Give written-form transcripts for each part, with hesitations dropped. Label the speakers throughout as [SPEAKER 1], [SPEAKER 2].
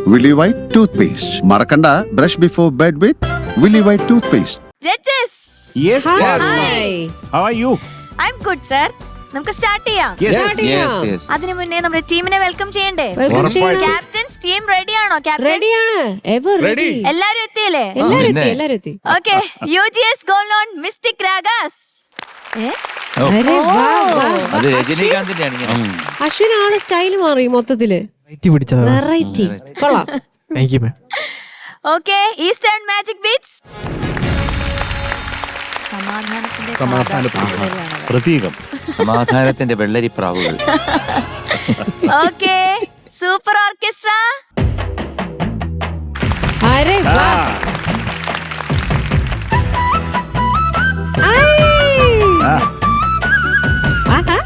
[SPEAKER 1] Willy White toothpaste. Marakanda, brush before bed with Willy White toothpaste.
[SPEAKER 2] Judges,
[SPEAKER 3] Yes, yes.
[SPEAKER 4] Hi.
[SPEAKER 3] How are you?
[SPEAKER 2] I'm good, sir. നമുക്ക് start ചെയ്യാം.
[SPEAKER 4] Yes.
[SPEAKER 2] അതിനു മുന്നേ നമ്മുടെ ടീമിനെ welcome ചെയ്യണ്ടേ?
[SPEAKER 4] Welcome ചെയ്യണം.
[SPEAKER 2] Captains team റെഡിയാണോ?
[SPEAKER 4] റെഡിയാണ്. Ever ready.
[SPEAKER 2] എല്ലാരും എത്തിയല്ലേ?
[SPEAKER 4] എല്ലാരും എത്തി.
[SPEAKER 2] Okay, UGS gold loan mystic Ragas.
[SPEAKER 4] അരെ വാ വാ.
[SPEAKER 5] അത് രജനീകാന്തിന്റെ ആണ് ഇങ്ങനെ.
[SPEAKER 4] അശ്വിൻ ആള് സ്റ്റൈൽ മാറി മൊത്തത്തില്. വെറൈറ്റി. കൊള്ളാം.
[SPEAKER 6] Thank you, ma'am.
[SPEAKER 2] Okay, eastern magic beats.
[SPEAKER 3] പ്രതീകം.
[SPEAKER 5] സമാധാനത്തിന്റെ വെള്ളരി പ്രാവുകൾ.
[SPEAKER 2] Okay, super orchestra.
[SPEAKER 4] അരെ വാ. ആഹാ.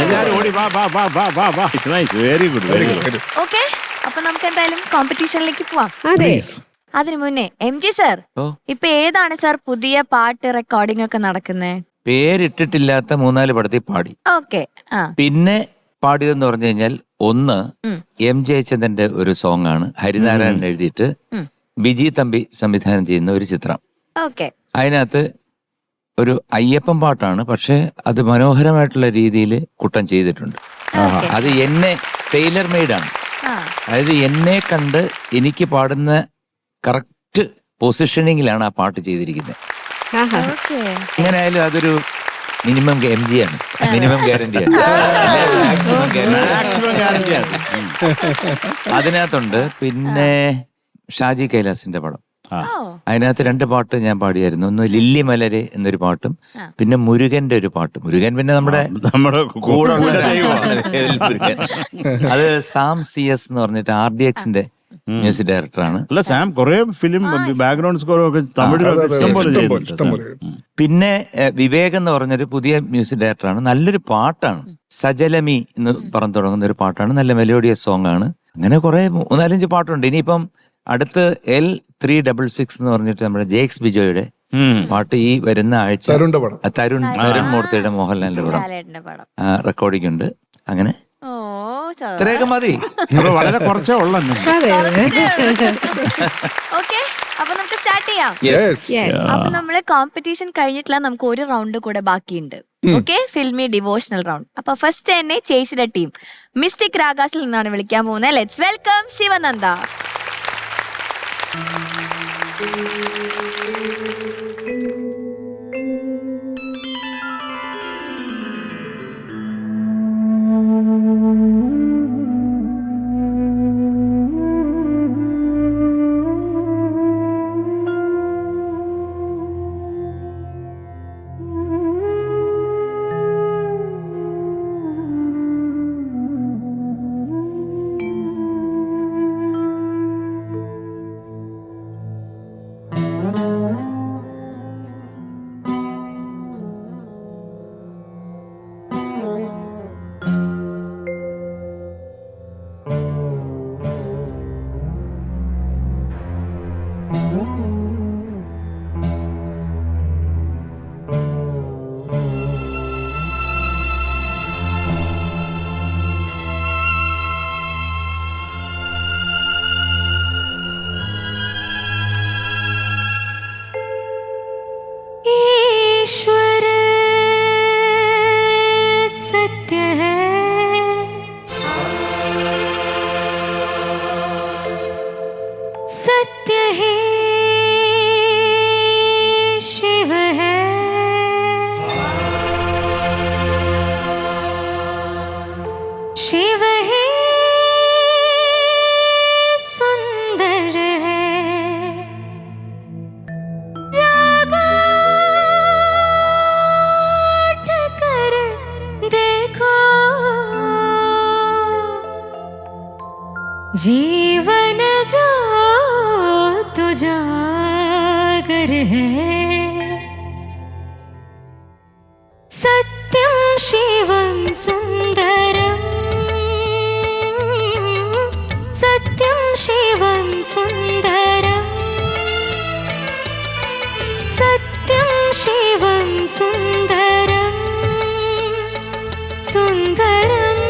[SPEAKER 3] എല്ലാരും ഓടി വാ വാ വാ വാ വാ വാ. It's nice. Very good. Very good.
[SPEAKER 2] Okay, അപ്പൊ നമുക്ക് എന്തായാലും കോമ്പറ്റീഷനിലേക്ക് പോവാം.
[SPEAKER 4] അതെ.
[SPEAKER 2] അതിനു മുന്നേ MG സർ,
[SPEAKER 5] ഓ.
[SPEAKER 2] ഇപ്പൊ ഏതാണ് സർ പുതിയ പാട്ട് റെക്കോർഡിംഗ് ഒക്കെ നടക്കുന്നേ?
[SPEAKER 5] പേരിട്ടിട്ടില്ലാത്ത 3-4 പടത്തിൽ പാടി.
[SPEAKER 2] ഓക്കെ, ആ
[SPEAKER 5] പിന്നെ പാടിയതെന്ന് പറഞ്ഞു കഴിഞ്ഞാൽ ഒന്ന് എം ജയചന്ദ്രന്റെ ഒരു സോങ് ആണ്, ഹരിനാരായണൻ എഴുതിയിട്ട് ബിജി തമ്പി സംവിധാനം ചെയ്യുന്ന ഒരു ചിത്രം.
[SPEAKER 2] ഓക്കെ,
[SPEAKER 5] അതിനകത്ത് ഒരു അയ്യപ്പൻ പാട്ടാണ്, പക്ഷെ അത് മനോഹരമായിട്ടുള്ള രീതിയിൽ കുട്ടൻ ചെയ്തിട്ടുണ്ട്.
[SPEAKER 2] ഓക്കെ,
[SPEAKER 5] അത് എന്നെ ടൈലർ മെയ്ഡാണ്.
[SPEAKER 2] ആ
[SPEAKER 5] അതായത് എന്നെ കണ്ട് എനിക്ക് പാടുന്ന കറക്റ്റ് പൊസിഷനിങ്ങിലാണ് ആ പാട്ട് ചെയ്തിരിക്കുന്നത്.
[SPEAKER 4] ആഹാ.
[SPEAKER 2] ഓക്കെ,
[SPEAKER 5] എങ്ങനെയായാലും അതൊരു മിനിമം MG ആണ്, മിനിമം ഗ്യാരണ്ടിയാണ്, മാക്സിമം ഗ്യാരണ്ടി.
[SPEAKER 3] Maximum guarantee ആണ്.
[SPEAKER 5] അതിനകത്തുണ്ട്. പിന്നെ ഷാജി കൈലാസിന്റെ പടം,
[SPEAKER 2] ഓ
[SPEAKER 5] അതിനകത്ത് 2 പാട്ട് ഞാൻ പാടിയായിരുന്നു. ഒന്ന് ലില്ലി മലരെ എന്നൊരു പാട്ടും പിന്നെ മുരുകന്റെ ഒരു പാട്ട്. മുരുകൻ പിന്നെ നമ്മുടെ
[SPEAKER 3] നമ്മുടെ
[SPEAKER 5] കൂടെ ഉള്ള ദൈവമാണ്. മുരുകൻ അത് സാം CS എന്ന് പറഞ്ഞിട്ട് RDXന്റെ മ്യൂസിക് ഡയറക്ടറാണ്.
[SPEAKER 3] അല്ല സാം കുറെ ഫിലിം ബാക്ക്ഗ്രൗണ്ട് സ്കോറും ഒക്കെ തമിഴിലൊക്കെ ഇഷ്ടംപോലെ ചെയ്യുന്നുണ്ട്.
[SPEAKER 5] പിന്നെ വിവേക് എന്ന് പറഞ്ഞൊരു പുതിയ മ്യൂസിക് ഡയറക്ടറാണ്. നല്ലൊരു പാട്ടാണ്, സജലമി എന്ന് പറഞ്ഞു തുടങ്ങുന്ന ഒരു പാട്ടാണ്, നല്ല മെലോഡിയസ് സോങ് ആണ്. അങ്ങനെ കുറെ 3-4-5 പാട്ടുണ്ട്. ഇനിയിപ്പം അടുത്ത് L366 എന്ന് പറഞ്ഞിട്ട് നമ്മുടെ JX ബിജോയുടെ പാട്ട് ഈ വരുന്ന ആഴ്ച തരുൺ മൂർത്തിയുടെ മോഹൻലാലിന്റെ പടം
[SPEAKER 2] ലാലേട്ടന്റെ പടം.
[SPEAKER 5] റെക്കോർഡിംഗ് ഉണ്ട്. അങ്ങനെ
[SPEAKER 2] ഓ സർ,
[SPEAKER 5] ഇത്രയൊക്കെ മതി.
[SPEAKER 3] വളരെ കുറച്ചേ ഉള്ളു.
[SPEAKER 4] അതെ.
[SPEAKER 2] ഓക്കെ, അപ്പൊ നമുക്ക് സ്റ്റാർട്ട് ചെയ്യാം.
[SPEAKER 4] Yes.
[SPEAKER 2] അപ്പൊ നമ്മള് കോമ്പറ്റീഷൻ കഴിഞ്ഞിട്ടില്ല, നമുക്ക് ഒരു റൗണ്ട് കൂടെ ബാക്കിയുണ്ട്. Okay, filmy devotional round. അപ്പൊ ഫസ്റ്റ് തന്നെ ചേച്ചിയുടെ ടീം മിസ്റ്റിക് രാഗാസിൽ നിന്നാണ് വിളിക്കാൻ പോകുന്നത്. Let's welcome Sivananda.
[SPEAKER 6] जीवन जो तुजागर है सत्यं शिवं सुंदरं सत्यं शिवं सुंदरं सत्यं शिवं सुंदरं सुंदरं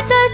[SPEAKER 6] सत्यं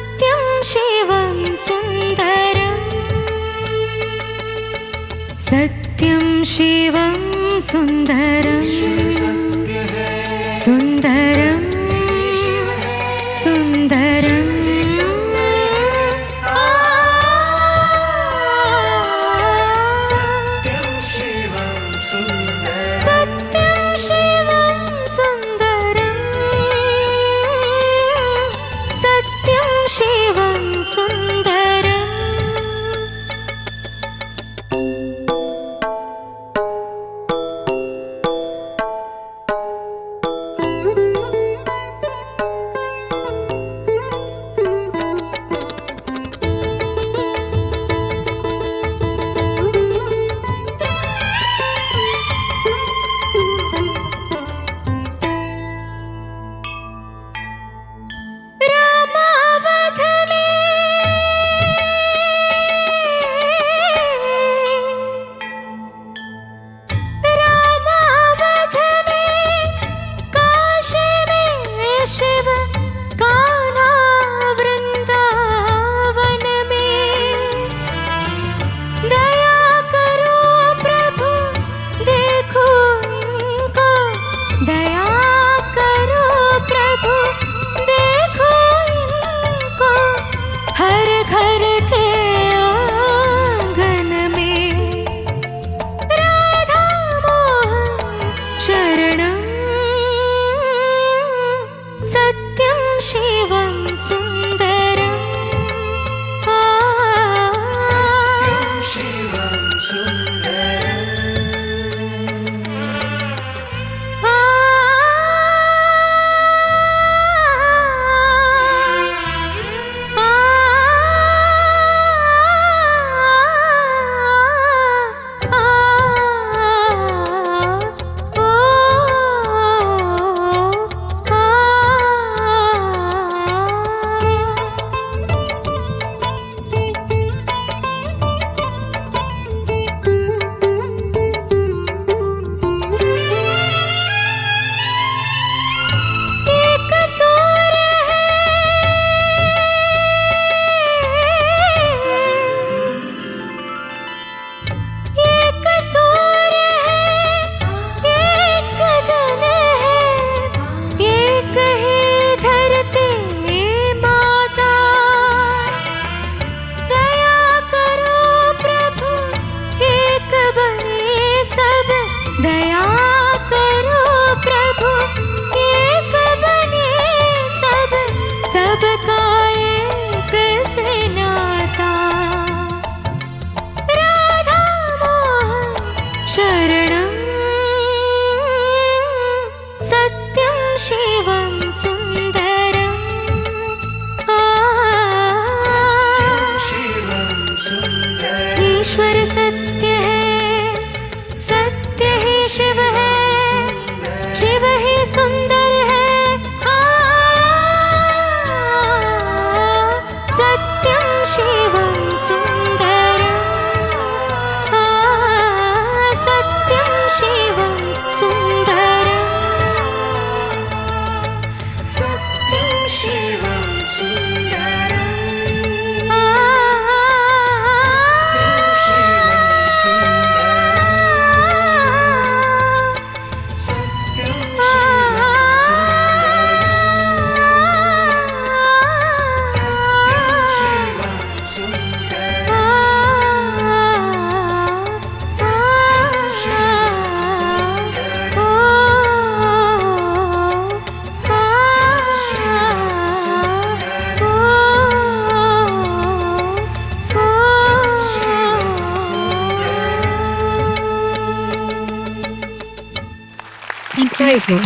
[SPEAKER 4] Nice, mom.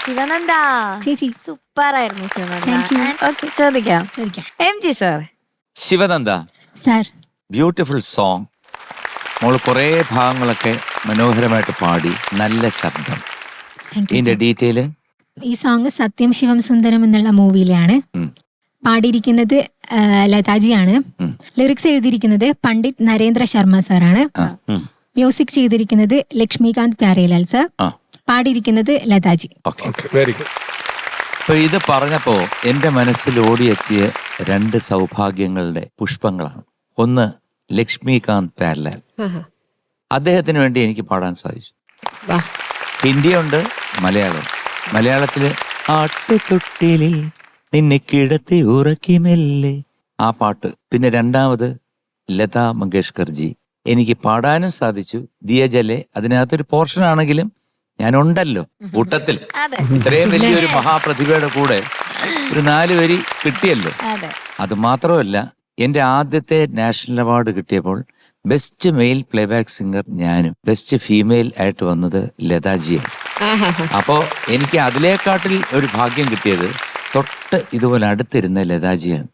[SPEAKER 2] ശിവനന്ദ
[SPEAKER 7] ചേച്ചി
[SPEAKER 2] സൂപ്പർ ആയിരുന്നു
[SPEAKER 7] Thank you.
[SPEAKER 2] ശിവനന്ദ. ഓക്കെ, ചോദിക്കാം. MG sir.
[SPEAKER 5] Sivananda,
[SPEAKER 7] sir.
[SPEAKER 5] Beautiful song. മോള് കുറേ ഭാഗങ്ങളൊക്കെ മനോഹരമായിട്ട് പാടി, നല്ല ശബ്ദം. ഇതിന്റെ ഡീറ്റെയില്?
[SPEAKER 7] ഈ സോങ് സത്യം ശിവം സുന്ദരം എന്നുള്ള മൂവിയിലാണ്. പാടിയിരിക്കുന്നത് ലതാജിയാണ്. ലിറിക്സ് എഴുതിയിരിക്കുന്നത് പണ്ഡിറ്റ് നരേന്ദ്ര ശർമ്മ സാറാണ്. മ്യൂസിക് ചെയ്തിരിക്കുന്നത് ലക്ഷ്മികാന്ത് പ്യാരേലാൽ സാർ. പാടിയിരിക്കുന്നത് ലതാജി.
[SPEAKER 8] Very good.
[SPEAKER 5] അപ്പൊ ഇത് പറഞ്ഞപ്പോ എന്റെ മനസ്സിൽ ഓടിയെത്തിയ 2 സൗഭാഗ്യങ്ങളുടെ പുഷ്പങ്ങളാണ്. ഒന്ന് ലക്ഷ്മികാന്ത് പ്യാരലാൽ, അദ്ദേഹത്തിന് വേണ്ടി എനിക്ക് പാടാൻ സാധിച്ചു. ഹിന്ദിയുണ്ട്, മലയാളം. മലയാളത്തില് ആട്ടുതൊട്ടിലിൽ നിന്നെ കിടത്തി ഉറക്കി മെല്ലെ, ആ പാട്ട്. പിന്നെ രണ്ടാമത് ലതാ മങ്കേഷ്കർജി, എനിക്ക് പാടാനും സാധിച്ചു. ദിയജലെ, അതിനകത്തൊരു പോർഷൻ ആണെങ്കിലും ഞാനുണ്ടല്ലോ കൂട്ടത്തിൽ. ഇത്രയും വലിയൊരു മഹാപ്രതിഭയുടെ കൂടെ ഒരു 4 വരി കിട്ടിയല്ലോ. അത് മാത്രമല്ല, എന്റെ ആദ്യത്തെ നാഷണൽ അവാർഡ് കിട്ടിയപ്പോൾ ബെസ്റ്റ് മെയിൽ പ്ലേബാക്ക് സിംഗർ ഞാനും, ബെസ്റ്റ് ഫീമെയിൽ ആയിട്ട് വന്നത് ലതാജിയാണ്. അപ്പോ എനിക്ക് അതിലേക്കാട്ടിൽ ഒരു ഭാഗ്യം കിട്ടിയത് തൊട്ട് ഇതുപോലെ അടുത്തിരുന്ന ലതാജിയാണ്.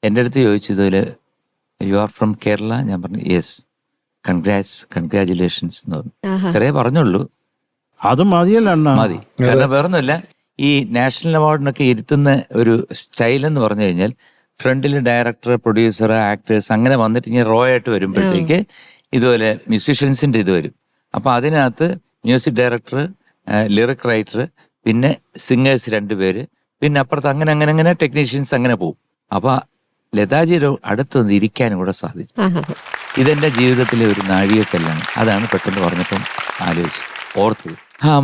[SPEAKER 5] എൻ്റെ അടുത്ത് ചോദിച്ചു, ഇതുപോലെ യു ആർ ഫ്രം കേരള? ഞാൻ പറഞ്ഞു യെസ്, കൺഗ്രാജുലേഷൻസ് എന്ന് പറഞ്ഞു. ഇത്രേ പറഞ്ഞുള്ളൂ.
[SPEAKER 3] അത് മതിയല്ല,
[SPEAKER 5] മതി. കാരണം വേറൊന്നുമില്ല, ഈ നാഷണൽ അവാർഡിനൊക്കെ ഇരുത്തുന്ന ഒരു സ്റ്റൈൽ എന്ന് പറഞ്ഞു കഴിഞ്ഞാൽ ഫ്രണ്ടിൽ ഡയറക്ടർ, പ്രൊഡ്യൂസർ, ആക്ടേഴ്സ് അങ്ങനെ വന്നിട്ട് ഇങ്ങനെ റോ ആയിട്ട് വരുമ്പോഴത്തേക്ക് ഇതുപോലെ മ്യൂസീഷ്യൻസിന്റെ ഇത് വരും. അപ്പൊ അതിനകത്ത് മ്യൂസിക് ഡയറക്ടർ, ലിറിക് റൈറ്റർ, പിന്നെ സിംഗേഴ്സ് 2 പേര്, പിന്നെ അപ്പുറത്ത് അങ്ങനെ അങ്ങനെ അങ്ങനെ ടെക്നീഷ്യൻസ് അങ്ങനെ പോകും. അപ്പൊ ലതാജിയുടെ അടുത്തൊന്ന് ഇരിക്കാനും കൂടെ സാധിച്ചു. ഇതെന്റെ ജീവിതത്തിലെ ഒരു നാഴികക്കല്ലാണ്. അതാണ് പെട്ടെന്ന് പറഞ്ഞപ്പം ആലോചിച്ച് ഓർത്തത്.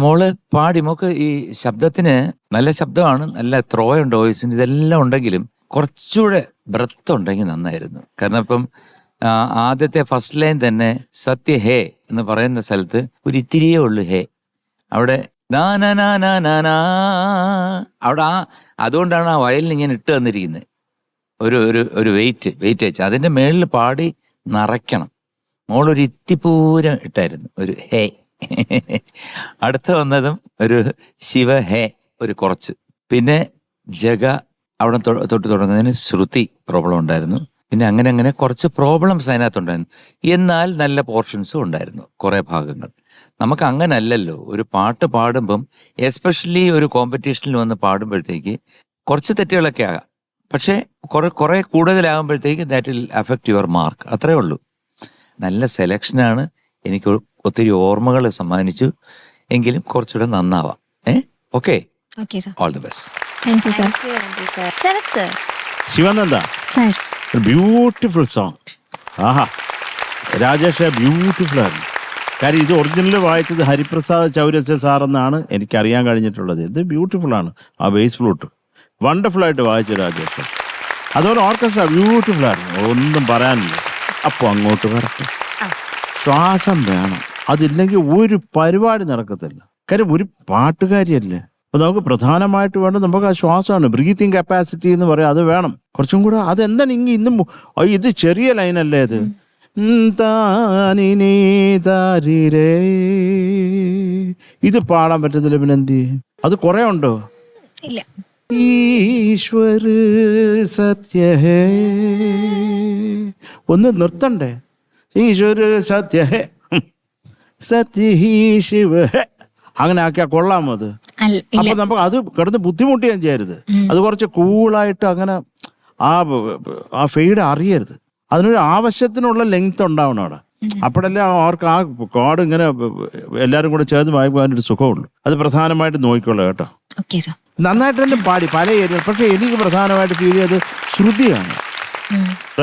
[SPEAKER 5] മോള് പാടി, മോക്ക് ഈ ശബ്ദത്തിന് നല്ല ശബ്ദമാണ്, നല്ല ത്രോയുണ്ട് വോയിസിന്, ഇതെല്ലാം ഉണ്ടെങ്കിലും കുറച്ചുകൂടെ ബ്രത്ത് ഉണ്ടെങ്കിൽ നന്നായിരുന്നു. കാരണം ഇപ്പം ആദ്യത്തെ ഫസ്റ്റ് ലൈൻ തന്നെ സത്യ ഹേ എന്ന് പറയുന്ന സ്ഥലത്ത് ഒരു ഇത്തിരിയേ ഉള്ളു ഹേ. അവിടെ അവിടെ അതുകൊണ്ടാണ് ആ വയലിന് ഇങ്ങനെ ഇട്ട് തന്നിരിക്കുന്നത്. ഒരു വെയിറ്റേജ് അതിന്റെ മേളിൽ പാടി നിറയ്ക്കണം. മോളൊരു ഇത്തിപ്പൂരം ഇട്ടായിരുന്നു, ഒരു ഹേ. അടുത്ത വന്നതും ഒരു ശിവ ഹേ, ഒരു കുറച്ച്. പിന്നെ ജഗ അവിടെ തൊട്ട് തുടങ്ങുന്നതിന് ശ്രുതി പ്രോബ്ലം ഉണ്ടായിരുന്നു. പിന്നെ അങ്ങനെ അങ്ങനെ കുറച്ച് പ്രോബ്ലംസ് അതിനകത്തുണ്ടായിരുന്നു. എന്നാൽ നല്ല പോർഷൻസും ഉണ്ടായിരുന്നു കുറെ ഭാഗങ്ങൾ. നമുക്ക് അങ്ങനെ അല്ലല്ലോ, ഒരു പാട്ട് പാടുമ്പം എസ്പെഷ്യലി ഒരു കോമ്പറ്റീഷനിൽ വന്ന് പാടുമ്പോഴത്തേക്ക് കുറച്ച് തെറ്റുകളൊക്കെ ആകാം. പക്ഷേ കുറെ കൂടുതലാകുമ്പോഴത്തേക്ക് that will affect your mark. അത്രേ ഉള്ളൂ. നല്ല സെലക്ഷനാണ്, എനിക്ക് ഒത്തിരി ഓർമ്മകൾ സമ്മാനിച്ചു. എങ്കിലും കുറച്ചുകൂടെ നന്നാവാം. Okay, all the best.
[SPEAKER 2] Sarath sir.
[SPEAKER 3] Sivananda, beautiful song. ആഹാ, രാജേഷ് ബ്യൂട്ടിഫുൾ ആയിരുന്നു. കാര്യം ഇത് ഒറിജിനൽ വായിച്ചത് ഹരിപ്രസാദ് ചൗരസ്യ സാർ എന്നാണ് എനിക്കറിയാൻ കഴിഞ്ഞിട്ടുള്ളത്. ഇത് ബ്യൂട്ടിഫുൾ ആണ്. ആ ബേസ് ഫ്ലൂട്ട് വണ്ടർഫുൾ ആയിട്ട് വായിച്ചു രാജേഷ്. അതുപോലെ ഓർക്കസ്ട്ര ബ്യൂട്ടിഫുൾ ആയിരുന്നു, ഒന്നും പറയാനില്ല. അപ്പോൾ അങ്ങോട്ട് വരട്ടെ. ശ്വാസം വേണം, അതില്ലെങ്കിൽ ഒരു പരിപാടി നടക്കത്തില്ല. കാര്യം ഒരു പാട്ടുകാരിയല്ലേ. അപ്പൊ നമുക്ക് പ്രധാനമായിട്ട് വേണ്ടത് നമുക്ക് ആ ശ്വാസമാണ്. ബ്രീത്തിങ് കപ്പാസിറ്റി എന്ന് പറയാം, അത് വേണം കുറച്ചും കൂടെ. അതെന്താണ് ഇന്നും ഇത് ചെറിയ ലൈനല്ലേ ഇത്? ഇത് പാടാൻ പറ്റത്തില്ല, പിന്നെ എന്ത് ചെയ്യും? അത് കുറെ ഉണ്ടോ?
[SPEAKER 7] ഇല്ല.
[SPEAKER 3] ഈശ്വര സത്യ ഹേ, ഒന്ന് നിർത്തണ്ടേ? ഈശ്വര സത്യ ഹേ, സത്യ ഹി ശിവ ഹേ, അങ്ങനെ ആക്കിയാ കൊള്ളാമോ അത്? അപ്പൊ നമുക്ക് അത് കിടന്ന് ബുദ്ധിമുട്ടുകയും ചെയ്യരുത്. അത് കുറച്ച് കൂളായിട്ട് അങ്ങനെ ആ ഫെയ്ഡ് അറിയരുത്. അതിനൊരു ആവശ്യത്തിനുള്ള ലെങ്ത് ഉണ്ടാവണം അവിടെ. അപ്പോഴല്ലേ അവർക്ക് ആ കോഡ് ഇങ്ങനെ എല്ലാരും കൂടെ ചേർന്ന് വായിക്കാൻ അതിനൊരു സുഖമുള്ളൂ. അത് പ്രധാനമായിട്ട് നോക്കിക്കൊള്ളു കേട്ടോ. നന്നായിട്ട് തന്നെ പാടി പല ഏരിയ. പക്ഷെ എനിക്ക് പ്രധാനമായിട്ട് ഫീൽ ചെയ്തത് ശ്രുതിയാണ്.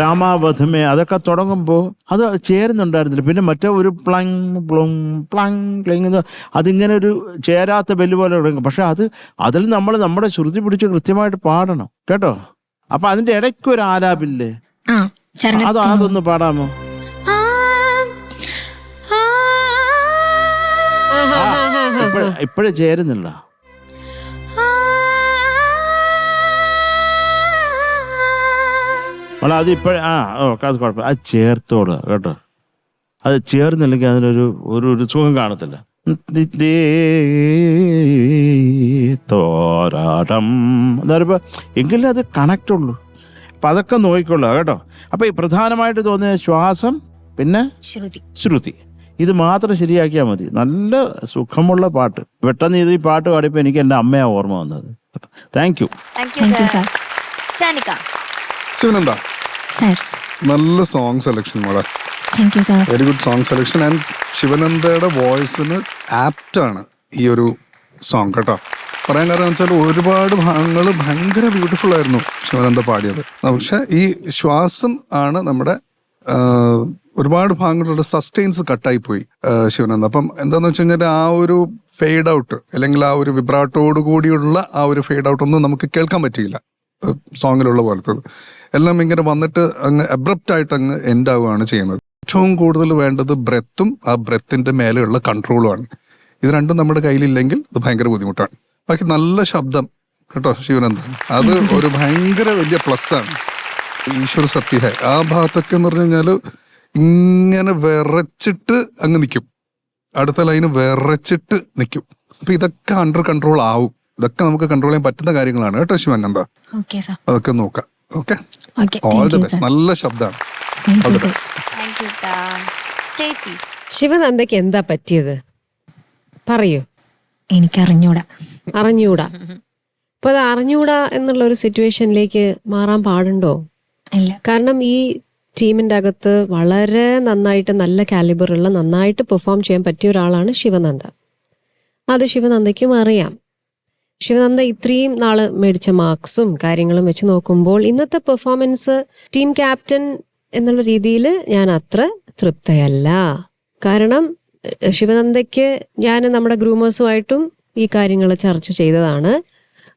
[SPEAKER 3] രാമാവധമേ അതൊക്കെ തുടങ്ങുമ്പോൾ അത് ചേരുന്നുണ്ടായിരുന്നില്ല. പിന്നെ മറ്റേ ഒരു പ്ലങ് പ്ലുങ് പ്ലങ് പ്ലിങ്, അതിങ്ങനെ ഒരു ചേരാത്ത ബെല്ല് പോലെ തുടങ്ങും. പക്ഷെ അതിൽ നമ്മൾ നമ്മുടെ ശ്രുതി പിടിച്ച് കൃത്യമായിട്ട് പാടണം കേട്ടോ. അപ്പൊ അതിന്റെ ഇടയ്ക്ക് ഒരു ആലാപില്ലേ, അതൊന്ന് പാടാമോ? ഇപ്പോഴേ ചേരുന്നില്ല. അത് ഇപ്പോഴേ അത് കുഴപ്പമില്ല, അത് ചേർത്തോളൂ കേട്ടോ. അത് ചേർന്നില്ലെങ്കിൽ അതിനൊരു ഒരു സുഖം കാണത്തില്ല. തോരാടം എന്ന് പറയുമ്പോൾ എങ്കിലും അത് കണക്റ്റ് ഉള്ളൂ. അപ്പം അതൊക്കെ നോക്കിക്കൊള്ളുക കേട്ടോ. അപ്പം ഈ പ്രധാനമായിട്ട് തോന്നിയ ശ്വാസം, പിന്നെ ശ്രുതി, ഇത് മാത്രം ശരിയാക്കിയാൽ മതി. നല്ല സുഖമുള്ള പാട്ട്. പെട്ടെന്ന് ഈ പാട്ട് പാടിയപ്പോൾ എനിക്ക് എൻ്റെ അമ്മയാണ് ഓർമ്മ വന്നത്. Thank you.
[SPEAKER 2] Sir. Shanika.
[SPEAKER 8] Sivananda,
[SPEAKER 7] sir.
[SPEAKER 8] നല്ല സോങ് സെലക്ഷൻ മോളെ.
[SPEAKER 7] Thank you sir.
[SPEAKER 8] Very good song selection. And ശിവനന്ദയുടെ വോയിസിന് ആപ്റ്റാണ് ഈ ഒരു സോങ് കേട്ടോ. പറയാൻ കാരണം വെച്ചാൽ ഒരുപാട് ഭാഗങ്ങൾ ഭയങ്കര ബ്യൂട്ടിഫുൾ ആയിരുന്നു ശിവനന്ദ പാടിയത്. പക്ഷെ ഈ ശ്വാസം ആണ് നമ്മുടെ ഒരുപാട് ഭാഗങ്ങളുടെ സസ്റ്റെയിൻസ് കട്ടായി പോയി ശിവനന്ദ. അപ്പം എന്താന്ന് വെച്ച് കഴിഞ്ഞാൽ ആ ഒരു ഫെയ്ഡ് ഔട്ട് അല്ലെങ്കിൽ ആ ഒരു വിബ്രാട്ടോട് കൂടിയുള്ള ആ ഒരു ഫെയ്ഡ് ഔട്ട് ഒന്നും നമുക്ക് കേൾക്കാൻ പറ്റിയില്ല സോങ്ങിലുള്ള പോലത്തത്. എല്ലാം ഇങ്ങനെ വന്നിട്ട് അങ്ങ് അബ്രപ്റ്റ് അങ്ങ് എൻഡ് ആവുകയാണ് ചെയ്യുന്നത്. ഏറ്റവും കൂടുതൽ വേണ്ടത് ബ്രെത്തും ആ ബ്രെത്തിന്റെ മേലെയുള്ള കൺട്രോളുമാണ്. ഇത് രണ്ടും നമ്മുടെ കയ്യിലില്ലെങ്കിൽ ഇത് ഭയങ്കര ബുദ്ധിമുട്ടാണ്. ബാക്കി നല്ല ശബ്ദം കേട്ടോ ശിവനന്ദൻ, അത് ഒരു ഭയങ്കര വലിയ പ്ലസ് ആണ്. ഈശ്വര സത്യ ആ ഭാഗത്തൊക്കെ എന്ന് പറഞ്ഞു കഴിഞ്ഞാൽ ഇങ്ങനെ വിറച്ചിട്ട് അങ്ങ് നിൽക്കും, അടുത്ത ലൈന് വിറച്ചിട്ട് നിൽക്കും. അപ്പൊ ഇതൊക്കെ അണ്ടർ കൺട്രോൾ ആവും. ഇതൊക്കെ നമുക്ക് കൺട്രോൾ ചെയ്യാൻ പറ്റുന്ന കാര്യങ്ങളാണ് കേട്ടോ ശിവനന്ദ. അതൊക്കെ നോക്കാം. Okay, all the best. നല്ല ശബ്ദമാണ്. All the best.
[SPEAKER 2] ചേച്ചി.
[SPEAKER 4] ശിവനന്ദയ്ക്ക് എന്താ പറ്റിയത് പറയൂ.
[SPEAKER 7] എനിക്കറിഞ്ഞൂടാ.
[SPEAKER 4] അറിഞ്ഞൂടാ. അപ്പൊ അത് അറിഞ്ഞൂടാ എന്നുള്ള ഒരു സിറ്റുവേഷനിലേക്ക് മാറാൻ പാടുണ്ടോ?
[SPEAKER 7] ഇല്ല.
[SPEAKER 4] കാരണം ഈ ടീമിന്റെ അകത്ത് വളരെ നന്നായിട്ട് നല്ല കാലിബറുള്ള നന്നായിട്ട് പെർഫോം ചെയ്യാൻ പറ്റിയ ഒരാളാണ് ശിവനന്ദ. അത് ശിവനന്ദയ്ക്കും അറിയാം. ശിവനന്ദ ഇത്രയും നാള് മേടിച്ച മാർക്സും കാര്യങ്ങളും വെച്ച് നോക്കുമ്പോൾ ഇന്നത്തെ പെർഫോമൻസ് ടീം ക്യാപ്റ്റൻ എന്നുള്ള രീതിയിൽ ഞാൻ അത്ര തൃപ്തയല്ല. കാരണം ശിവനന്ദയ്ക്ക് ഞാൻ നമ്മുടെ ഗ്രൂമേഴ്സുമായിട്ടും ഈ കാര്യങ്ങൾ ചർച്ച ചെയ്തതാണ്.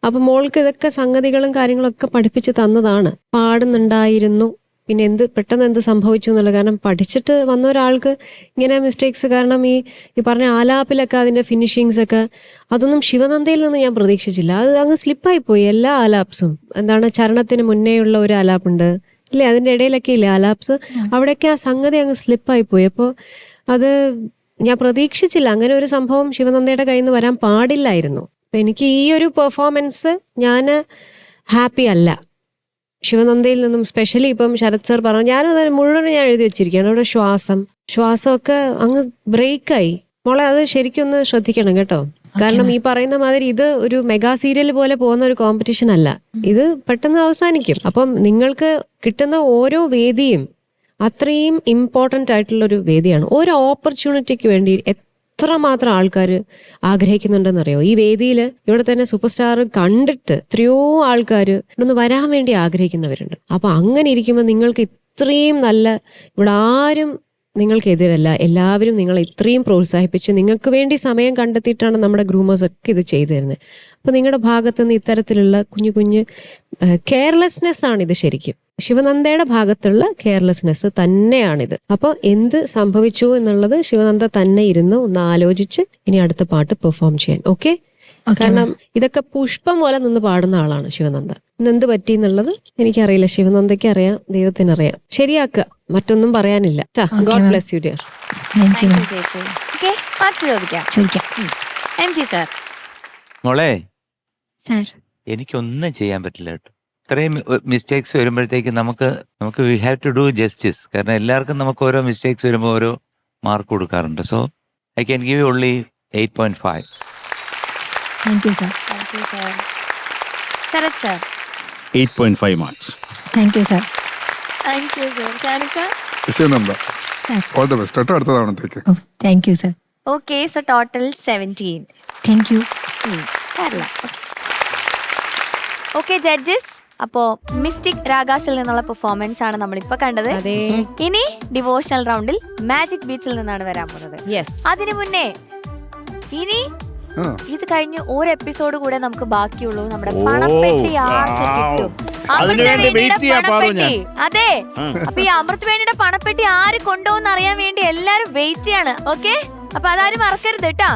[SPEAKER 4] അപ്പൊ മോൾക്ക് ഇതൊക്കെ സംഗതികളും കാര്യങ്ങളൊക്കെ പഠിപ്പിച്ച് തന്നതാണ്. പാടുന്നുണ്ടായിരുന്നു, പിന്നെ പെട്ടെന്ന് എന്ത് സംഭവിച്ചു എന്നുള്ള. കാരണം പഠിച്ചിട്ട് വന്ന ഒരാൾക്ക് ഇങ്ങനെ മിസ്റ്റേക്സ്, കാരണം ഈ പറഞ്ഞ ആലാപ്പിലൊക്കെ അതിന്റെ ഫിനിഷിങ്സ് ഒക്കെ അതൊന്നും ശിവനന്ദയിൽ നിന്ന് ഞാൻ പ്രതീക്ഷിച്ചില്ല. അത് അങ്ങ് സ്ലിപ്പായി പോയി. എല്ലാ ആലാപ്സും എന്താണ് ചരണത്തിന് മുന്നേ ഉള്ള ഒരു ആലാപ്പുണ്ട് ഇല്ലേ, അതിന്റെ ഇടയിലൊക്കെ ഇല്ലേ ആലാപ്സ്, അവിടെയൊക്കെ ആ സംഗതി അങ്ങ് സ്ലിപ്പായി പോയി. അപ്പോൾ അത് ഞാൻ പ്രതീക്ഷിച്ചില്ല. അങ്ങനെ ഒരു സംഭവം ശിവനന്ദയുടെ കയ്യിൽ നിന്ന് വരാൻ പാടില്ലായിരുന്നു. അപ്പൊ എനിക്ക് ഈ ഒരു പെർഫോമൻസ് ഞാൻ ഹാപ്പി അല്ല ശിവനന്ദയിൽ നിന്നും. സ്പെഷ്യലി ഇപ്പം ശരത് സർ പറഞ്ഞു, ഞാനും അത് മുഴുവനും ഞാൻ എഴുതി വെച്ചിരിക്കുകയാണ്. അവിടെ ശ്വാസമൊക്കെ അങ്ങ് ബ്രേക്കായി. മോളെ അത് ശരിക്കും ഒന്ന് ശ്രദ്ധിക്കണം കേട്ടോ. കാരണം ഈ പറയുന്ന മാതിരി ഇത് ഒരു മെഗാ സീരിയൽ പോലെ പോകുന്ന ഒരു കോമ്പറ്റീഷൻ അല്ല. ഇത് പെട്ടെന്ന് അവസാനിക്കും. അപ്പം നിങ്ങൾക്ക് കിട്ടുന്ന ഓരോ വേദിയും അത്രയും ഇമ്പോർട്ടൻ്റ് ആയിട്ടുള്ള ഒരു വേദിയാണ്. ഒരു ഓപ്പർച്യൂണിറ്റിക്ക് വേണ്ടി എത്രമാത്രം ആൾക്കാർ ആഗ്രഹിക്കുന്നുണ്ടെന്നറിയോ? ഈ വേദിയിൽ ഇവിടെ തന്നെ സൂപ്പർ സ്റ്റാർ കണ്ടിട്ട് എത്രയോ ആൾക്കാർ ഇവിടുന്ന് വരാൻ വേണ്ടി ആഗ്രഹിക്കുന്നവരുണ്ട്. അപ്പൊ അങ്ങനെ ഇരിക്കുമ്പോൾ നിങ്ങൾക്ക് ഇത്രയും നല്ല, ഇവിടെ ആരും നിങ്ങൾക്കെതിരല്ല, എല്ലാവരും നിങ്ങളെ ഇത്രയും പ്രോത്സാഹിപ്പിച്ച് നിങ്ങൾക്ക് വേണ്ടി സമയം കണ്ടെത്തിയിട്ടാണ് നമ്മുടെ ഗ്രൂമേഴ്സ് ഒക്കെ ഇത് ചെയ്തു തരുന്നത്. അപ്പൊ നിങ്ങളുടെ ഭാഗത്ത് നിന്ന് ഇത്തരത്തിലുള്ള കുഞ്ഞു കുഞ്ഞു കെയർലെസ്നെസ് ആണിത്. ശരിക്കും ശിവനന്ദയുടെ ഭാഗത്തുള്ള കെയർലെസ്നെസ് തന്നെയാണിത്. അപ്പോൾ എന്ത് സംഭവിച്ചു എന്നുള്ളത് ശിവനന്ദ തന്നെ ഇരുന്ന് ഒന്ന് ആലോചിച്ച് ഇനി അടുത്ത പാട്ട് പെർഫോം ചെയ്യാൻ. ഓക്കെ? കാരണം ഇതൊക്കെ പുഷ്പം പോലെ നിന്ന് പാടുന്ന ആളാണ് ശിവനന്ദ. ഇന്നെന്ത് പറ്റി എന്നുള്ളത് എനിക്കറിയില്ല, ശിവനന്ദയ്ക്ക് അറിയാം, ദൈവത്തിനറിയാം. ശരിയാക്കുക, മറ്റൊന്നും പറയാനില്ല. God bless you dear.
[SPEAKER 2] ചേച്ചി. ഓക്കെ, മാർക്സ് ചോദിക്കാം. MG sir.
[SPEAKER 5] മോളെ,
[SPEAKER 7] സാർ.
[SPEAKER 5] എനിക്കൊന്നും ചെയ്യാൻ പറ്റില്ല കേട്ടോ. ഇത്രയും മിസ്റ്റേക്സ് വരുമ്പോഴത്തേക്ക് നമുക്ക് we have to do justice. കാരണം എല്ലാവർക്കും നമുക്ക് ഓരോ മിസ്റ്റേക്സ് വരുമ്പോൾ ഓരോ മാർക്ക് കൊടുക്കാറുണ്ട്. So I can give you only 8.5.
[SPEAKER 7] Thank you sir.
[SPEAKER 2] Sarath sir.
[SPEAKER 3] 8.5 marks.
[SPEAKER 7] Thank you sir.
[SPEAKER 2] Shanika.
[SPEAKER 8] Sivananda, all the best കേട്ടോ അടുത്ത തവണത്തേക്ക്.
[SPEAKER 7] Thank you sir.
[SPEAKER 2] Okay, so total 17.
[SPEAKER 7] Thank you.
[SPEAKER 2] Okay judges, അപ്പോ മിസ്റ്റിക് രാഗാസിൽ നിന്നുള്ള പെർഫോമൻസ് ആണ് നമ്മളിപ്പോ കണ്ടത്. ഇനി ഡിവോഷണൽ റൗണ്ടിൽ മാജിക് ബീറ്റ്സിൽ നിന്നാണ് വരാൻ പോകുന്നത്. അതിനു മുന്നേ ഇനി ഇത് കഴിഞ്ഞ് ഒരു എപ്പിസോഡ് കൂടെ നമുക്ക് ബാക്കിയുള്ളൂ. നമ്മുടെ പണപ്പെട്ടി ആർക്ക് കിട്ടും? പണപ്പെട്ടി. അതെ, അപ്പൊ ഈ അമൃതവേണിയുടെ പണപ്പെട്ടി ആര് കൊണ്ടുപോകുന്ന അറിയാൻ വേണ്ടി എല്ലാരും വെയിറ്റ് ചെയ്യാണ്. ഓക്കെ, അപ്പൊ അതാരും മറക്കരുത് കേട്ടാ.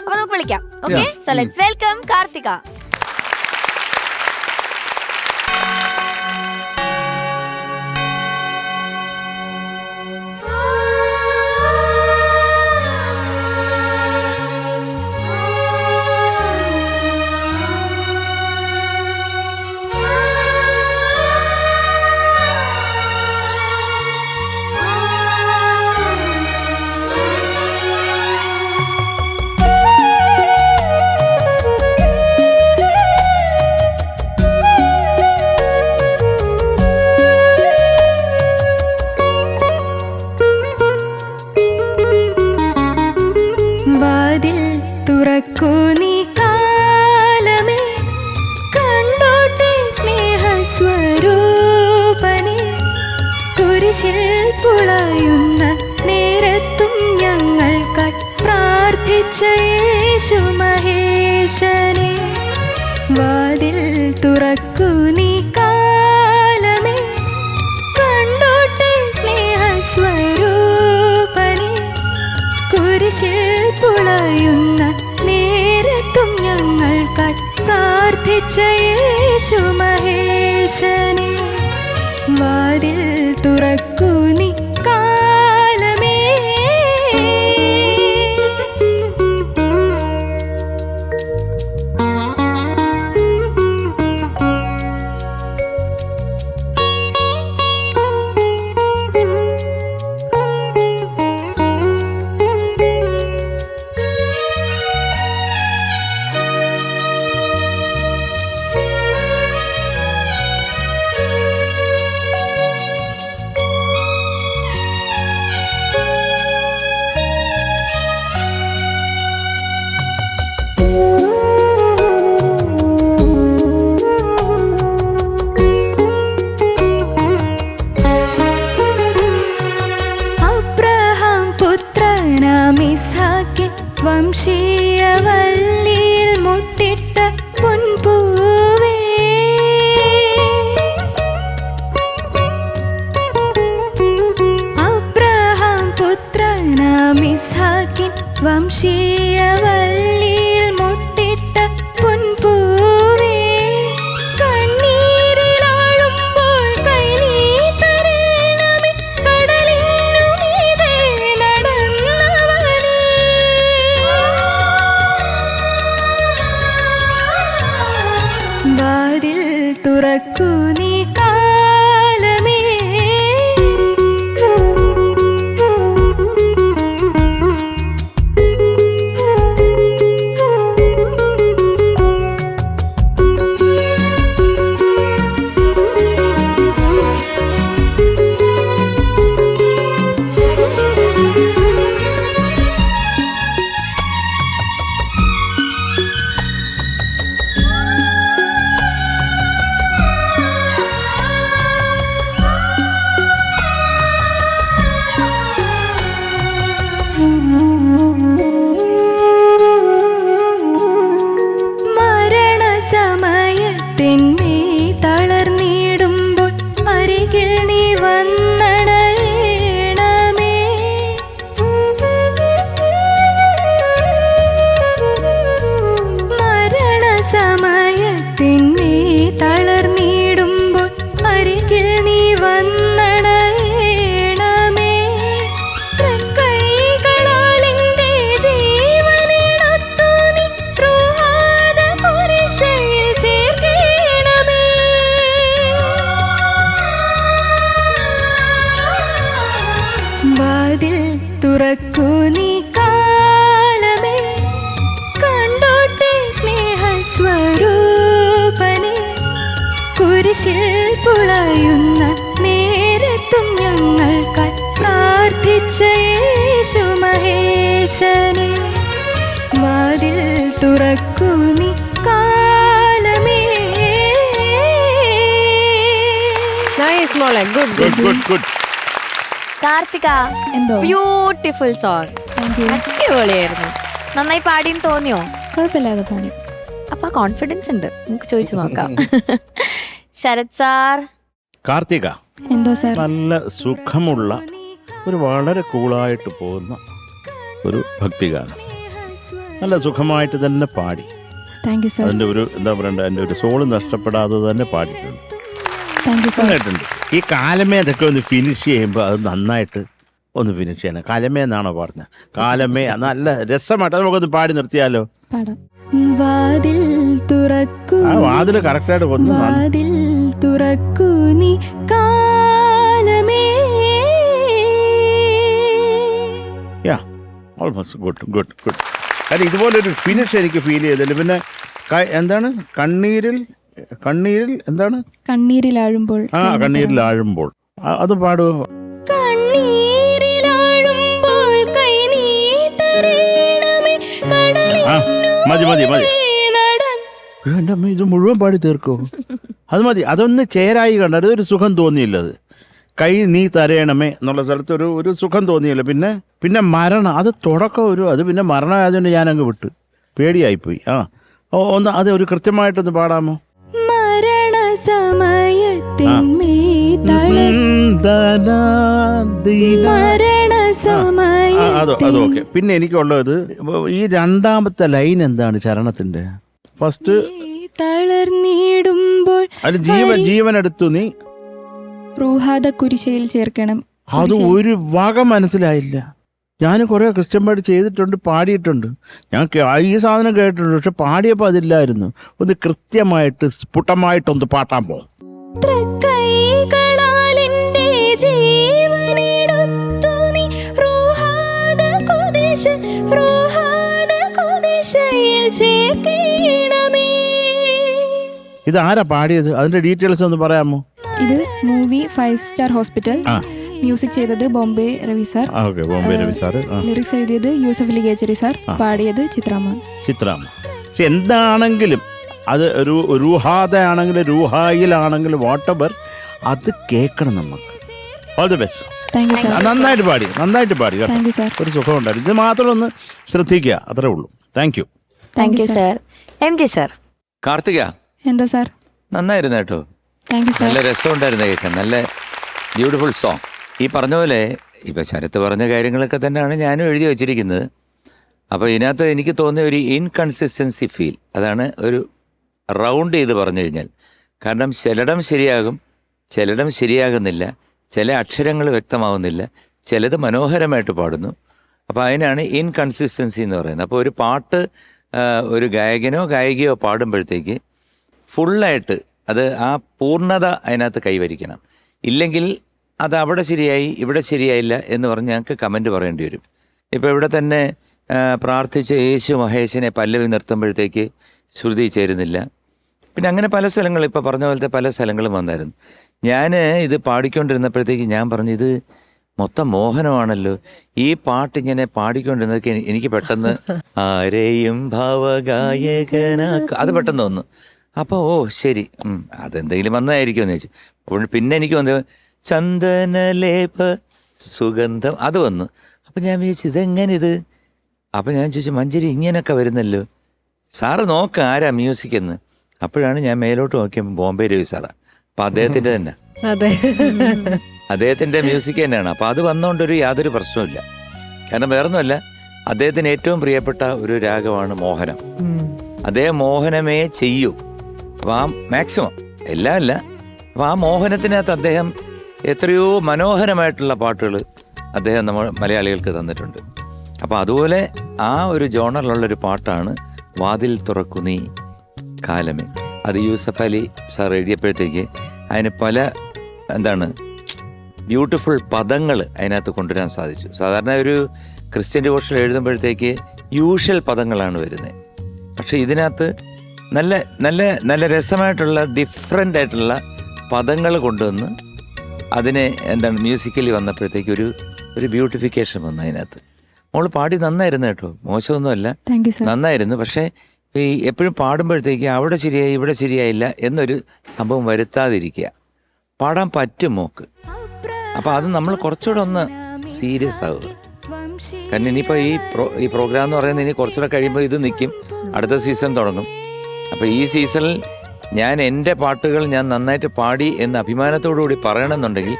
[SPEAKER 2] അപ്പൊ നമുക്ക് വിളിക്കാം. Okay, so let's welcome Karthika.
[SPEAKER 6] തുറക്കൂ നീ കാലമേ കണ്ടോട്ടെ സ്നേഹസ്വരൂപനെ കുരിശിൽ പുളയുന്ന നേരത്തും ഞങ്ങൾക്കായി പ്രാർത്ഥിച്ച യേശു മഹേശനെ വാതിൽ തുറക്കൂ നീ കാലമേ കണ്ടോട്ടെ സ്നേഹസ്വരൂപനെ കുരിശിൽ പുളയുന്ന നേരത്തും ഞങ്ങൾക്കായി പ്രാർത്ഥിച്ച യേശു മഹേശനെ വാതിൽ തുറക്കൂ നീ കാലമേ. അബ്രഹാം പുത്രനാം ഇസ്ഹാക്കിൻ വംശീയവല്ലിയിൽ മുട്ടിട്ട പൊൻപൂവേ അബ്രഹാം പുത്രനാം ഇസ്ഹാക്കിൻ വംശീയവല്ലിയിൽ മുട്ടിട്ട പൊൻപൂവേ കണ്ണീരിലാഴുമ്പോൾ കൈനീട്ടരണമേ കടലിനു മീതെ നടന്നവനേ വാതിൽ തുറക്കൂ നീ കാലമേ മരണസമയത്തിന്മേ തളർന്നിടുമ്പോൾ അരികിൽ നീ വന്നണയണമേ മരണസമയത്തിന്മേ തളർന്നിടുമ്പോൾ അരികിൽ നീ വന്നണയണമേ തൃക്കൈകളാൽ എൻ്റെ ജീവനെടുത്തു നീ ദ്രോഹാദ കുരിശിൽ ചേർക്കണമേ വാതിൽ തുറക്കൂ നീ കാലമേ കണ്ടോട്ടെ സ്നേഹസ്വരൂപനെ കുരിശിൽ പുളയുന്ന നേരത്തും ഞങ്ങൾക്കായി പ്രാർത്ഥിച്ച യേശു മഹേശനെ വാതിൽ തുറക്കൂ നീ കാലമേ.
[SPEAKER 4] നൈസ് മോളെ, good
[SPEAKER 3] good good good.
[SPEAKER 2] Karthika
[SPEAKER 7] എന്തോ?
[SPEAKER 2] ബ്യൂട്ടിഫുൾ സോങ്, അടിപൊളിയായിരുന്നു. നന്നായി പാടിയെന്ന് തോന്നിയോ?
[SPEAKER 7] കുഴപ്പമില്ലാതെ പാടി.
[SPEAKER 2] അപ്പൊ കോൺഫിഡൻസ് ഉണ്ട്, നമുക്ക് ചോദിച്ചു നോക്കാം. ശരത് സാർ.
[SPEAKER 3] കാർത്തിക
[SPEAKER 7] എന്തോ സാർ?
[SPEAKER 3] നല്ല സുഖമുള്ള ഒരു വളരെ കൂളായിട്ട് പോകുന്ന ഒരു ഭക്തിഗാനം, നല്ല സുഖമായിട്ട് തന്നെ പാടി.
[SPEAKER 7] Thank you sir.
[SPEAKER 3] അതിൻ്റെ ഒരു എന്താ പറയണ്ട, അതിൻ്റെ ഒരു സോള് നഷ്ടപ്പെടാതെ തന്നെ പാടിയിട്ടുണ്ട്.
[SPEAKER 7] Thank you sir.
[SPEAKER 3] നന്നായിട്ടുണ്ട്. ഈ കാലമേ അതൊക്കെ ഒന്ന് ഫിനിഷ് ചെയ്യുമ്പോൾ അത് നന്നായിട്ട് ഒന്ന് ഫിനിഷ് ചെയ്യണം. കാലമേ എന്നാണോ പറഞ്ഞത്? കാലമേ നല്ല രസമായിട്ട് നമുക്കൊന്ന് പാടി നിർത്തിയാലോ?
[SPEAKER 7] പാടാം.
[SPEAKER 6] വാതിൽ തുറക്കൂ
[SPEAKER 3] ആ വാതിൽ കറക്റ്റായിട്ട് ഒന്ന്
[SPEAKER 6] വാതിൽ തുറക്കൂ നീ കാലമേ.
[SPEAKER 3] യാ ഓൾമോസ്റ്റ് ഗുഡ് ഗുഡ് ഗുഡ്. കാര്യം ഇതുപോലൊരു ഫിനിഷ് എനിക്ക് ഫീൽ ചെയ്തില്ല. പിന്നെ എന്താണ് കണ്ണീരിൽ എന്താണ്?
[SPEAKER 7] കണ്ണീരിലാഴുമ്പോൾ.
[SPEAKER 3] ആ കണ്ണീരിലാഴുമ്പോൾ അത് പാടുവോ?
[SPEAKER 6] കണ്ണീരിലാഴുമ്പോൾ കൈ നീ തരണമേ കടലിൽ
[SPEAKER 3] മതി മതി മതി. എൻ്റെ അമ്മ ഇത് മുഴുവൻ പാടി തീർക്കോ? അത് മതി. അതൊന്ന് ചേരായി കണ്ട ഒരു സുഖം തോന്നിയില്ലത്. കൈ നീ തരയണമേ എന്നുള്ള സ്ഥലത്ത് ഒരു സുഖം തോന്നിയില്ല. പിന്നെ മരണം, അത് തുടക്കം അത് പിന്നെ മരണമായതുകൊണ്ട് ഞാനങ്ങ് വിട്ട് പേടിയായിപ്പോയി. ഒന്ന് അത് ഒരു കൃത്യമായിട്ടൊന്ന് പാടാമോ? അത് ഓക്കെ. പിന്നെ എനിക്കുള്ളത് ഈ രണ്ടാമത്തെ ലൈൻ എന്താണ് ചരണത്തിന്റെ? ഫസ്റ്റ്
[SPEAKER 6] തളർന്നിടുമ്പോൾ
[SPEAKER 3] അത് ജീവൻ എടുത്തു നീ
[SPEAKER 7] റൂഹാദ കുരിശയിൽ ചേർക്കണം.
[SPEAKER 3] അത് ഒരു വക മനസ്സിലായില്ല. ഞാൻ കുറെ ക്രിസ്ത്യൻ പാട്ട് ചെയ്തിട്ടുണ്ട്, പാടിയിട്ടുണ്ട്. ഞാൻ ഈ സാധനം കേട്ടിട്ടുണ്ട്, പക്ഷെ പാടിയപ്പോൾ അതില്ലായിരുന്നു. ഒന്ന് കൃത്യമായിട്ട് സ്ഫുടമായിട്ടൊന്ന് പാട്ടാൻ പോകും. ഇത് ആരാ പാടിയത്? അതിന്റെ ഡീറ്റെയിൽസ് ഒന്ന് പറയാമോ?
[SPEAKER 7] ഇത് മൂവി 5 സ്റ്റാർ ഹോസ്പിറ്റൽ. മ്യൂസിക് ചെയ്തത് Bombay Ravi sir.
[SPEAKER 3] Bombay Ravi sir.
[SPEAKER 7] Lyrics എഴുതിയത് യൂസഫ് അലി കേച്ചരി സാർ. പാടിയത് ചിത്രാമ്മ.
[SPEAKER 3] പക്ഷെ എന്താണെങ്കിലും അത് രൂഹാദയാണെങ്കിലും രൂഹായിലാണെങ്കിലും വാട്ടെവർ, അത് കേൾക്കണം നമുക്ക്. All the best. നന്നായിട്ട് പാടി ഒരു സുഖം ഉണ്ടായിരുന്നു. ഇത് മാത്രം ഒന്ന് ശ്രദ്ധിക്കുക, അത്രേ ഉള്ളൂ. Thank you
[SPEAKER 2] sir. MG sir.
[SPEAKER 5] Karthika,
[SPEAKER 7] എന്താ സാർ?
[SPEAKER 5] നന്നായിരുന്നു കേട്ടോ.
[SPEAKER 7] Thank you sir.
[SPEAKER 5] നല്ല രസമുണ്ടായിരുന്നു കേൾക്കാൻ. നല്ല ബ്യൂട്ടിഫുൾ സോങ്. ഈ പറഞ്ഞ പോലെ ഇപ്പം ശരത്ത് പറഞ്ഞ കാര്യങ്ങളൊക്കെ തന്നെയാണ് ഞാനും എഴുതി വച്ചിരിക്കുന്നത്. അപ്പോൾ ഇതിനകത്ത് എനിക്ക് തോന്നിയ ഒരു ഇൻകൺസിസ്റ്റൻസി ഫീൽ, അതാണ് ഒരു റൗണ്ട് ചെയ്ത് പറഞ്ഞു കഴിഞ്ഞാൽ. കാരണം ചിലടം ശരിയാകും, ചിലടം ശരിയാകുന്നില്ല, ചില അക്ഷരങ്ങൾ വ്യക്തമാവുന്നില്ല, ചിലത് മനോഹരമായിട്ട് പാടുന്നു. അപ്പോൾ അതിനാണ് ഇൻകൺസിസ്റ്റൻസി എന്ന് പറയുന്നത്. അപ്പോൾ ഒരു പാട്ട് ഒരു ഗായകനോ ഗായികയോ പാടുമ്പോഴത്തേക്ക് ഫുള്ളായിട്ട് അത് ആ പൂർണ്ണത അതിനകത്ത് കൈവരിക്കണം. ഇല്ലെങ്കിൽ അത് അവിടെ ശരിയായി ഇവിടെ ശരിയായില്ല എന്ന് പറഞ്ഞ് ഞങ്ങൾക്ക് കമൻറ്റ് പറയേണ്ടി വരും. ഇപ്പോൾ ഇവിടെ തന്നെ പ്രാർത്ഥിച്ച യേശു മഹേശനെ പല്ലവി നിർത്തുമ്പോഴത്തേക്ക് ശ്രുതി ചേരുന്നില്ല. പിന്നെ അങ്ങനെ പല സ്ഥലങ്ങളും ഇപ്പോൾ പറഞ്ഞ പോലത്തെ പല സ്ഥലങ്ങളും വന്നായിരുന്നു. ഞാൻ ഇത് പാടിക്കൊണ്ടിരുന്നപ്പോഴത്തേക്ക് ഞാൻ പറഞ്ഞു, ഇത് മൊത്തം മോഹനമാണല്ലോ. ഈ പാട്ടിങ്ങനെ പാടിക്കൊണ്ടിരുന്നതൊക്കെ എനിക്ക് പെട്ടെന്ന് ആരെയും ഭാവഗായകനാക്ക, അത് പെട്ടെന്ന് വന്നു. അപ്പോൾ ശരി, അതെന്തെങ്കിലും വന്നതായിരിക്കുമെന്ന് ചോദിച്ചു. അപ്പോൾ പിന്നെ എനിക്ക് വന്നത് ചന്ദനലേപ സുഗന്ധം, അത് വന്നു. അപ്പം ഞാൻ വിചാരിച്ചു ഇതെങ്ങനെ ഇത്? അപ്പം ഞാൻ ചോദിച്ചു, മഞ്ചരി ഇങ്ങനെയൊക്കെ വരുന്നല്ലോ സാറ്, നോക്ക് ആരാ മ്യൂസിക് എന്ന്. അപ്പോഴാണ് ഞാൻ മേലോട്ട് നോക്കിയപ്പോൾ ബോംബെ രവി സാറാണ്. അപ്പം അദ്ദേഹത്തിൻ്റെ തന്നെ, അദ്ദേഹത്തിൻ്റെ മ്യൂസിക് തന്നെയാണ്. അപ്പോൾ അത് വന്നുകൊണ്ടൊരു യാതൊരു പ്രശ്നവുമില്ല. കാരണം വേറൊന്നുമല്ല, അദ്ദേഹത്തിന് ഏറ്റവും പ്രിയപ്പെട്ട ഒരു രാഗമാണ് മോഹനം. അദ്ദേഹം മോഹനമേ ചെയ്യൂ. അപ്പോൾ ആ മാക്സിമം എല്ലാം അല്ല, അപ്പോൾ ആ മോഹനത്തിനകത്ത് അദ്ദേഹം എത്രയോ മനോഹരമായിട്ടുള്ള പാട്ടുകൾ അദ്ദേഹം നമ്മൾ മലയാളികൾക്ക് തന്നിട്ടുണ്ട്. അപ്പോൾ അതുപോലെ ആ ഒരു ജോണറിലുള്ളൊരു പാട്ടാണ് വാതിൽ തുറക്കു നീ കാലമേ. അത് യൂസഫ് അലി സാർ എഴുതിയപ്പോഴത്തേക്ക് അതിന് പല ബ്യൂട്ടിഫുൾ പദങ്ങൾ അതിനകത്ത് കൊണ്ടുവരാൻ സാധിച്ചു. സാധാരണ ഒരു ക്രിസ്ത്യൻ ഡിവോഷണൽ എഴുതുമ്പോഴത്തേക്ക് യൂഷ്വൽ പദങ്ങളാണ് വരുന്നത്. പക്ഷേ ഇതിനകത്ത് നല്ല നല്ല നല്ല രസമായിട്ടുള്ള ഡിഫറെൻ്റ് ആയിട്ടുള്ള പദങ്ങൾ കൊണ്ടുവന്ന് അതിനെ മ്യൂസിക്കലി വന്നപ്പോഴത്തേക്ക് ഒരു ബ്യൂട്ടിഫിക്കേഷൻ വന്നു അതിനകത്ത്. മോള് പാടി നന്നായിരുന്നു കേട്ടോ, മോശമൊന്നുമല്ല, നന്നായിരുന്നു. പക്ഷേ ഈ എപ്പോഴും പാടുമ്പോഴത്തേക്ക് അവിടെ ശരിയായി ഇവിടെ ശരിയായില്ല എന്നൊരു സംഭവം വരുത്താതിരിക്കുക. പാടാൻ പറ്റും മോക്ക്. അപ്പോൾ അത് നമ്മൾ കുറച്ചുകൂടെ ഒന്ന് സീരിയസ് ആവുക. കാരണം ഇനിയിപ്പോൾ ഈ പ്രോഗ്രാം എന്ന് പറയുന്നത് ഇനി കുറച്ചുകൂടെ കഴിയുമ്പോൾ ഇത് നിൽക്കും, അടുത്ത സീസൺ തുടങ്ങും. അപ്പോൾ ഈ സീസണിൽ ഞാൻ എൻ്റെ പാട്ടുകൾ ഞാൻ നന്നായിട്ട് പാടി എന്ന് അഭിമാനത്തോടു കൂടി പറയണമെന്നുണ്ടെങ്കിൽ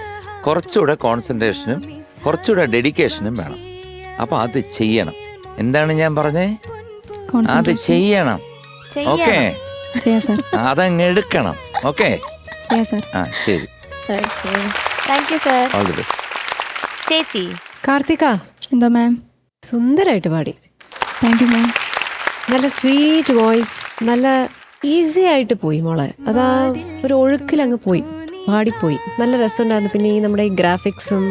[SPEAKER 5] കുറച്ചുകൂടെ കോൺസെൻട്രേഷനും കുറച്ചുകൂടെ ഡെഡിക്കേഷനും വേണം. അപ്പോൾ അത് ചെയ്യണം. എന്താണ് ഞാൻ പറഞ്ഞേ? അത് ചെയ്യണം. ഓക്കെ, അതങ്ങ് എടുക്കണം. ഓക്കെ, ശരി.
[SPEAKER 2] Thank you sir.
[SPEAKER 5] All the best.
[SPEAKER 2] ചേച്ചി
[SPEAKER 4] കാർത്തിക,
[SPEAKER 7] എന്താ മാം?
[SPEAKER 4] സുന്ദരായിട്ട് പാടി.
[SPEAKER 7] താങ്ക് യു മാം.
[SPEAKER 4] നല്ല സ്വീറ്റ് വോയിസ്, നല്ല ഈസി ആയിട്ട് പോയി മോളെ. അതാ ഒരു ഒഴുക്കിലങ്ങ് പോയി, പാടിപ്പോയി. നല്ല രസമുണ്ടായിരുന്നു. പിന്നെ ഈ നമ്മുടെ ഈ ഗ്രാഫിക്സും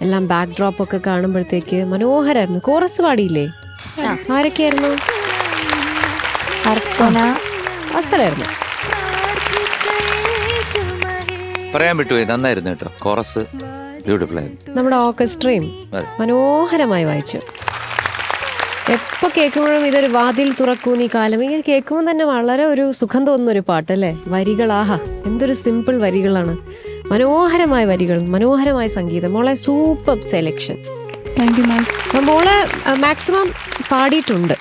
[SPEAKER 4] എല്ലാം ബാക്ക് ഡ്രോപ്പ് ഒക്കെ കാണുമ്പോഴത്തേക്ക് മനോഹരമായിരുന്നു. കോറസ് പാടിയില്ലേ? ആരൊക്കെയായിരുന്നു?
[SPEAKER 2] അർച്ചന,
[SPEAKER 4] അസലായിരുന്നു.
[SPEAKER 5] പറയാൻ വിട്ടുപോയി, നന്നായിരുന്നു കേട്ടോ. കോറസ് ബ്യൂട്ടിഫുൾ ആയിരുന്നു.
[SPEAKER 4] നമ്മുടെ ഓർക്കസ്ട്രയും മനോഹരമായി വായിച്ചു. എപ്പോൾ കേൾക്കുമ്പോഴും ഇതൊരു വാതിൽ തുറക്കൂ നീ കാലം ഇങ്ങനെ കേൾക്കുമ്പോൾ തന്നെ വളരെ ഒരു സുഖം തോന്നുന്ന ഒരു പാട്ടല്ലേ. വരികൾ ആഹാ എന്തൊരു സിമ്പിൾ വരികളാണ്, മനോഹരമായ വരികൾ, മനോഹരമായ സംഗീതം. മോളെ സൂപ്പർ സെലക്ഷൻ.
[SPEAKER 7] താങ്ക് യു മാം.
[SPEAKER 4] അപ്പം മോള് മാക്സിമം പാടിയിട്ടുണ്ട്,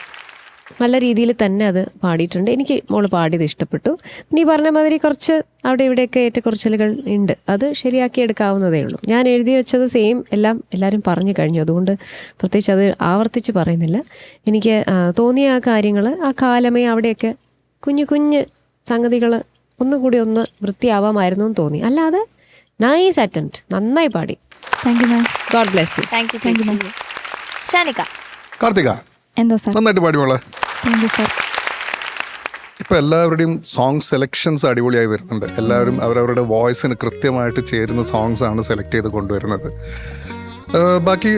[SPEAKER 4] നല്ല രീതിയിൽ തന്നെ അത് പാടിയിട്ടുണ്ട്. എനിക്ക് മോള് പാടിയത് ഇഷ്ടപ്പെട്ടു. നീ പറഞ്ഞ മാതിരി കുറച്ച് അവിടെ ഇവിടെയൊക്കെ ഏറ്റക്കുറച്ചിലുകൾ ഉണ്ട്, അത് ശരിയാക്കി എടുക്കാവുന്നതേ ഉള്ളൂ. ഞാൻ എഴുതി വെച്ചത് സെയിം എല്ലാവരും പറഞ്ഞു കഴിഞ്ഞു, അതുകൊണ്ട് പ്രത്യേകിച്ച് അത് ആവർത്തിച്ച് പറയുന്നില്ല. എനിക്ക് തോന്നിയ ആ കാര്യങ്ങൾ, ആ കാലമേ അവിടെയൊക്കെ കുഞ്ഞു സംഗതികൾ ഒന്നുകൂടി ഒന്ന് വൃത്തിയാവാമായിരുന്നു എന്ന് തോന്നി. അല്ലാതെ നൈസ് അറ്റംപ്റ്റ്, നന്നായി പാടി.
[SPEAKER 7] Thank you ma'am.
[SPEAKER 4] God bless U.
[SPEAKER 2] Thank you ചേച്ചി. ഷാനിക.
[SPEAKER 8] കാർത്തിക
[SPEAKER 7] എന്തോ സാർ.
[SPEAKER 8] നന്നായിട്ട് പാടി മോളെ.
[SPEAKER 7] Thank you sir.
[SPEAKER 8] ഇപ്പൊ എല്ലാവരുടെയും സോങ് സെലക്ഷൻസ് അടിപൊളിയായി വരുന്നുണ്ട്. എല്ലാവരും അവരവരുടെ വോയിസിന് കൃത്യമായിട്ട് ചേരുന്ന സോങ്സ് ആണ് സെലക്ട് ചെയ്ത് കൊണ്ടുവരുന്നത്. ബാക്കി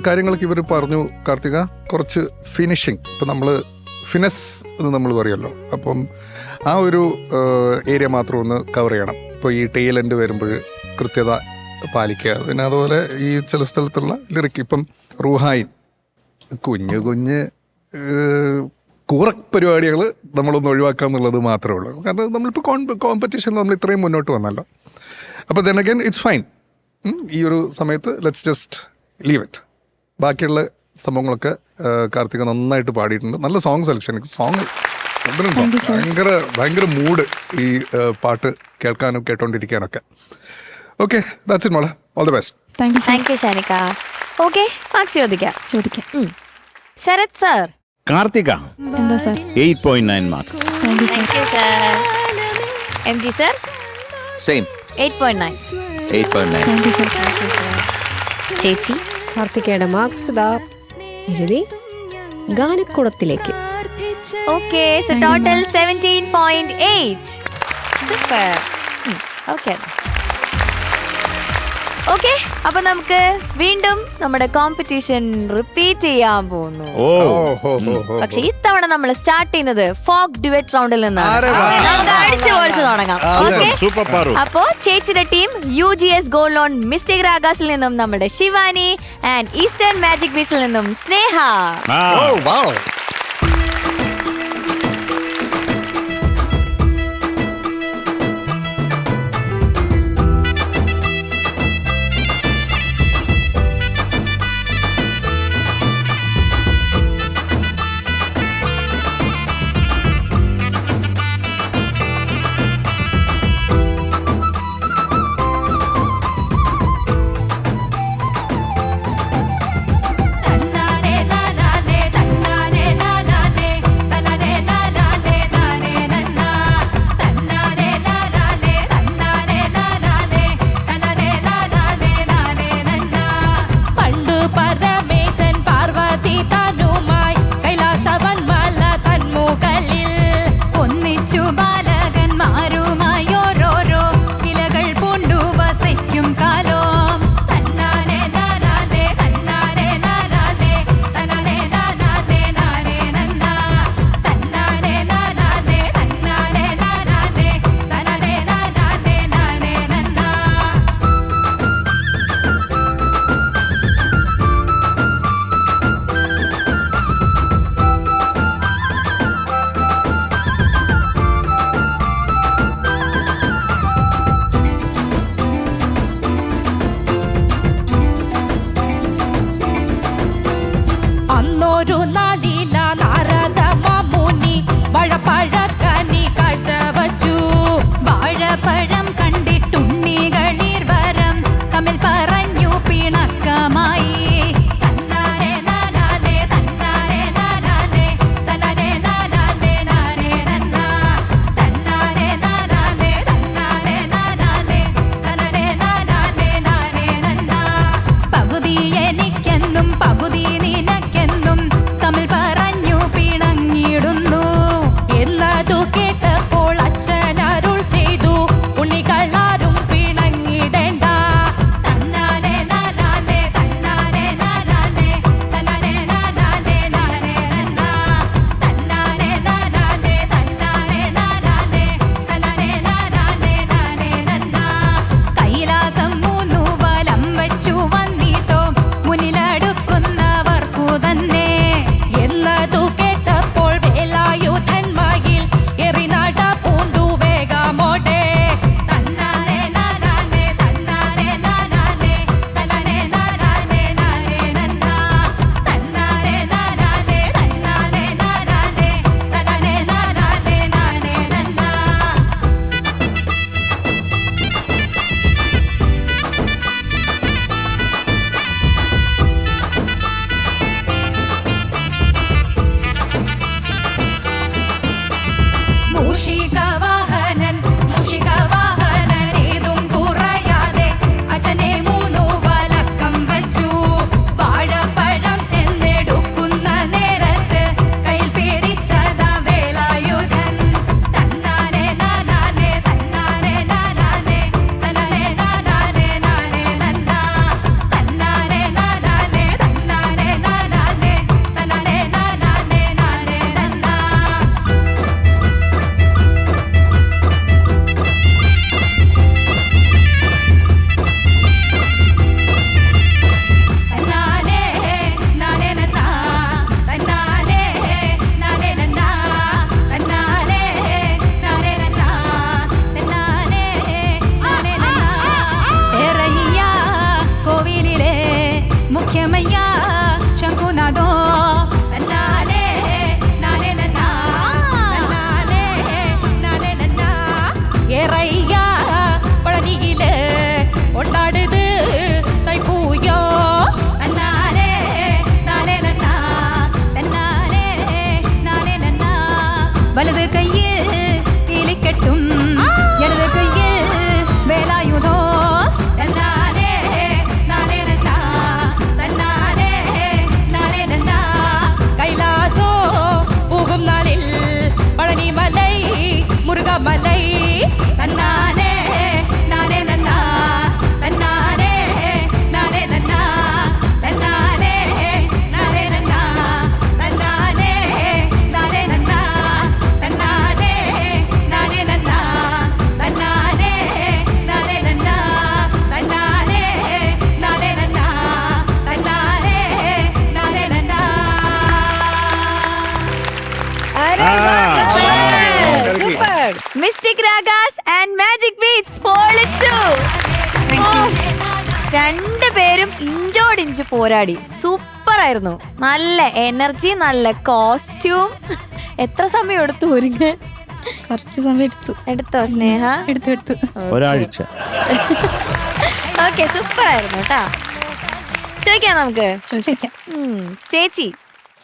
[SPEAKER 8] കാര്യങ്ങളൊക്കെ ഇവർ പറഞ്ഞു. കാർത്തിക കുറച്ച് ഫിനിഷിങ്, ഇപ്പം നമ്മൾ ഫിനസ് എന്ന് നമ്മൾ പറയുമല്ലോ, അപ്പം ആ ഒരു ഏരിയ മാത്രം ഒന്ന് കവർ ചെയ്യണം. ഇപ്പോൾ ഈ ടെയിൽ എൻഡ് വരുമ്പോൾ കൃത്യത പാലിക്കുക. പിന്നെ അതുപോലെ ഈ ചില സ്ഥലത്തുള്ള ലിറിക്ക്, ഇപ്പം റൂഹായിൻ കുഞ്ഞ് കൂറ പരിപാടികൾ നമ്മളൊന്ന് ഒഴിവാക്കുക എന്നുള്ളത് മാത്രമേ ഉള്ളൂ. കാരണം നമ്മളിപ്പോൾ കോമ്പറ്റീഷനിൽ നമ്മൾ ഇത്രയും മുന്നോട്ട് വന്നല്ലോ. അപ്പോൾ ദെൻ അഗൈൻ ഇറ്റ്സ് ഫൈൻ. ഈ ഒരു സമയത്ത് ലെറ്റ്സ് ജസ്റ്റ് ലീവ് ഇറ്റ്. ബാക്കിയുള്ള സംഭവങ്ങളൊക്കെ കാർത്തിക നന്നായിട്ട് പാടിയിട്ടുണ്ട്. നല്ല സോങ് സെലക്ഷൻ. സോങ് ഭയങ്കര മൂഡ് ഈ പാട്ട് കേൾക്കാനും കേട്ടോണ്ടിരിക്കാനൊക്കെ. ഓക്കെ, ദാറ്റ്സ് ഇറ്റ് മോളെ. All the best.
[SPEAKER 7] Thank you sir.
[SPEAKER 2] Thank you Shanika. Okay, marks ചോദിക്കാം. ശരത് സർ.
[SPEAKER 3] കാർത്തിക
[SPEAKER 7] എന്തോ sir.
[SPEAKER 3] 8.9 marks.
[SPEAKER 7] Thank you sir.
[SPEAKER 2] Thank you sir. M G sir.
[SPEAKER 5] Same
[SPEAKER 2] 8.9.
[SPEAKER 5] 8.9.
[SPEAKER 7] Thank you sir.
[SPEAKER 2] ചേച്ചി.
[SPEAKER 4] കാർത്തികയുടെ മാർക്സ് ദാ എഴുതി ഗാനക്കുളത്തിലേക്ക്.
[SPEAKER 2] Okay, so total 17.8. Super. Okay okay, അപ്പൊ നമുക്ക് വീണ്ടും നമ്മുടെ കോമ്പറ്റീഷൻ റിപ്പീറ്റ് ചെയ്യാൻ പോകുന്നു. പക്ഷെ ഇത്തവണ നമ്മൾ സ്റ്റാർട്ട് ചെയ്യുന്നത് ഫോക്ക് ഡ്യുവറ്റ് റൗണ്ടിൽ നിന്നാണ്. നമുക്ക് അടിച്ചു പൊളിച്ച് തുടങ്ങാം. ഓക്കെ, അപ്പോ ചേച്ചിയുടെ team UGS gold loan mistake രാഗാസിൽ നിന്നും നമ്മുടെ ശിവാനി ആൻഡ് ഈസ്റ്റേൺ മാജിക് ബീച്ചിൽ നിന്നും സ്നേഹ.
[SPEAKER 6] പകുതി നിനക്കെന്നും തമ്മിൽ പറഞ്ഞു പിണങ്ങിടുന്നു.
[SPEAKER 2] Mystic Ragas and magic beats പൊളിച്ചു. രണ്ടുപേരും ഇഞ്ചോടിഞ്ച് പോരാടി. സൂപ്പർ ആയിരുന്നു. നല്ല എനർജി, നല്ല കോസ്റ്റ്യൂം. എത്ര സമയം എടുത്തു ഒരുങ്ങാൻ?
[SPEAKER 7] കുറച്ച് സമയം
[SPEAKER 2] എടുത്തോ സ്നേഹ?
[SPEAKER 7] എടുത്തു.
[SPEAKER 3] ഒരാഴ്ച.
[SPEAKER 2] ഓക്കെ, സൂപ്പർ ആയിരുന്നു കേട്ടാ. ചോദിക്കാം നമുക്ക്. ചേച്ചി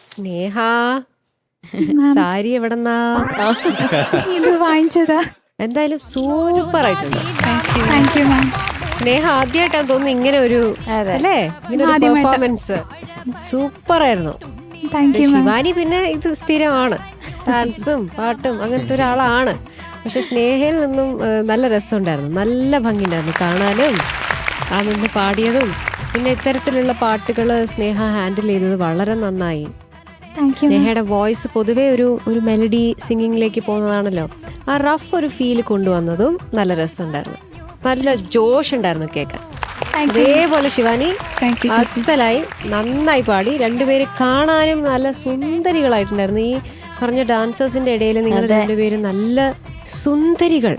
[SPEAKER 4] സ്നേഹ, സാരി എവിടെന്നാ?
[SPEAKER 7] ഇത് വാങ്ങിച്ചതാ.
[SPEAKER 4] എന്തായാലും സൂപ്പർ ആയിട്ടുണ്ട്.
[SPEAKER 7] താങ്ക് യു മാം.
[SPEAKER 4] സ്നേഹ ആദ്യമായിട്ടാണ് തോന്നുന്നു ഇങ്ങനെ ഒരു
[SPEAKER 2] അതെ.
[SPEAKER 4] അല്ലേ, ഇങ്ങനെ ഒരു
[SPEAKER 7] ആദ്യമായിട്ടാ.
[SPEAKER 4] പെർഫോമൻസ്. സൂപ്പർ ആയിരുന്നു.
[SPEAKER 7] Thank you ma'am.
[SPEAKER 4] ശിവാനി പിന്നെ ഇത് സ്ഥിരമാണ്, ഡാൻസും പാട്ടും അങ്ങനത്തെ ഒരാളാണ്. പക്ഷെ സ്നേഹയിൽ നിന്നും നല്ല രസമുണ്ടായിരുന്നു, നല്ല ഭംഗിയുണ്ടായിരുന്നു കാണാനും. ആ നിന്ന് പാടിയതും പിന്നെ ഇത്തരത്തിലുള്ള പാട്ടുകൾ സ്നേഹ ഹാൻഡിൽ ചെയ്തത് വളരെ നന്നായി.
[SPEAKER 7] Thank you.
[SPEAKER 4] സ്നേഹയുടെ വോയിസ് പൊതുവേ ഒരു മെലഡി സിംഗിങ്ങിലേക്ക് പോകുന്നതാണല്ലോ. ആ റഫ് ഒരു ഫീൽ കൊണ്ടുവന്നതും നല്ല രസമുണ്ടായിരുന്നു, നല്ല ജോഷ് ഉണ്ടായിരുന്നു കേൾക്കാൻ. അതേപോലെ ശിവാനി അസലായി നന്നായി പാടി. രണ്ടുപേര് കാണാനും നല്ല സുന്ദരികളായിട്ടുണ്ടായിരുന്നു. ഈ പറഞ്ഞ ഡാൻസേഴ്സിന്റെ ഇടയിൽ നിങ്ങൾ രണ്ടുപേരും നല്ല സുന്ദരികൾ.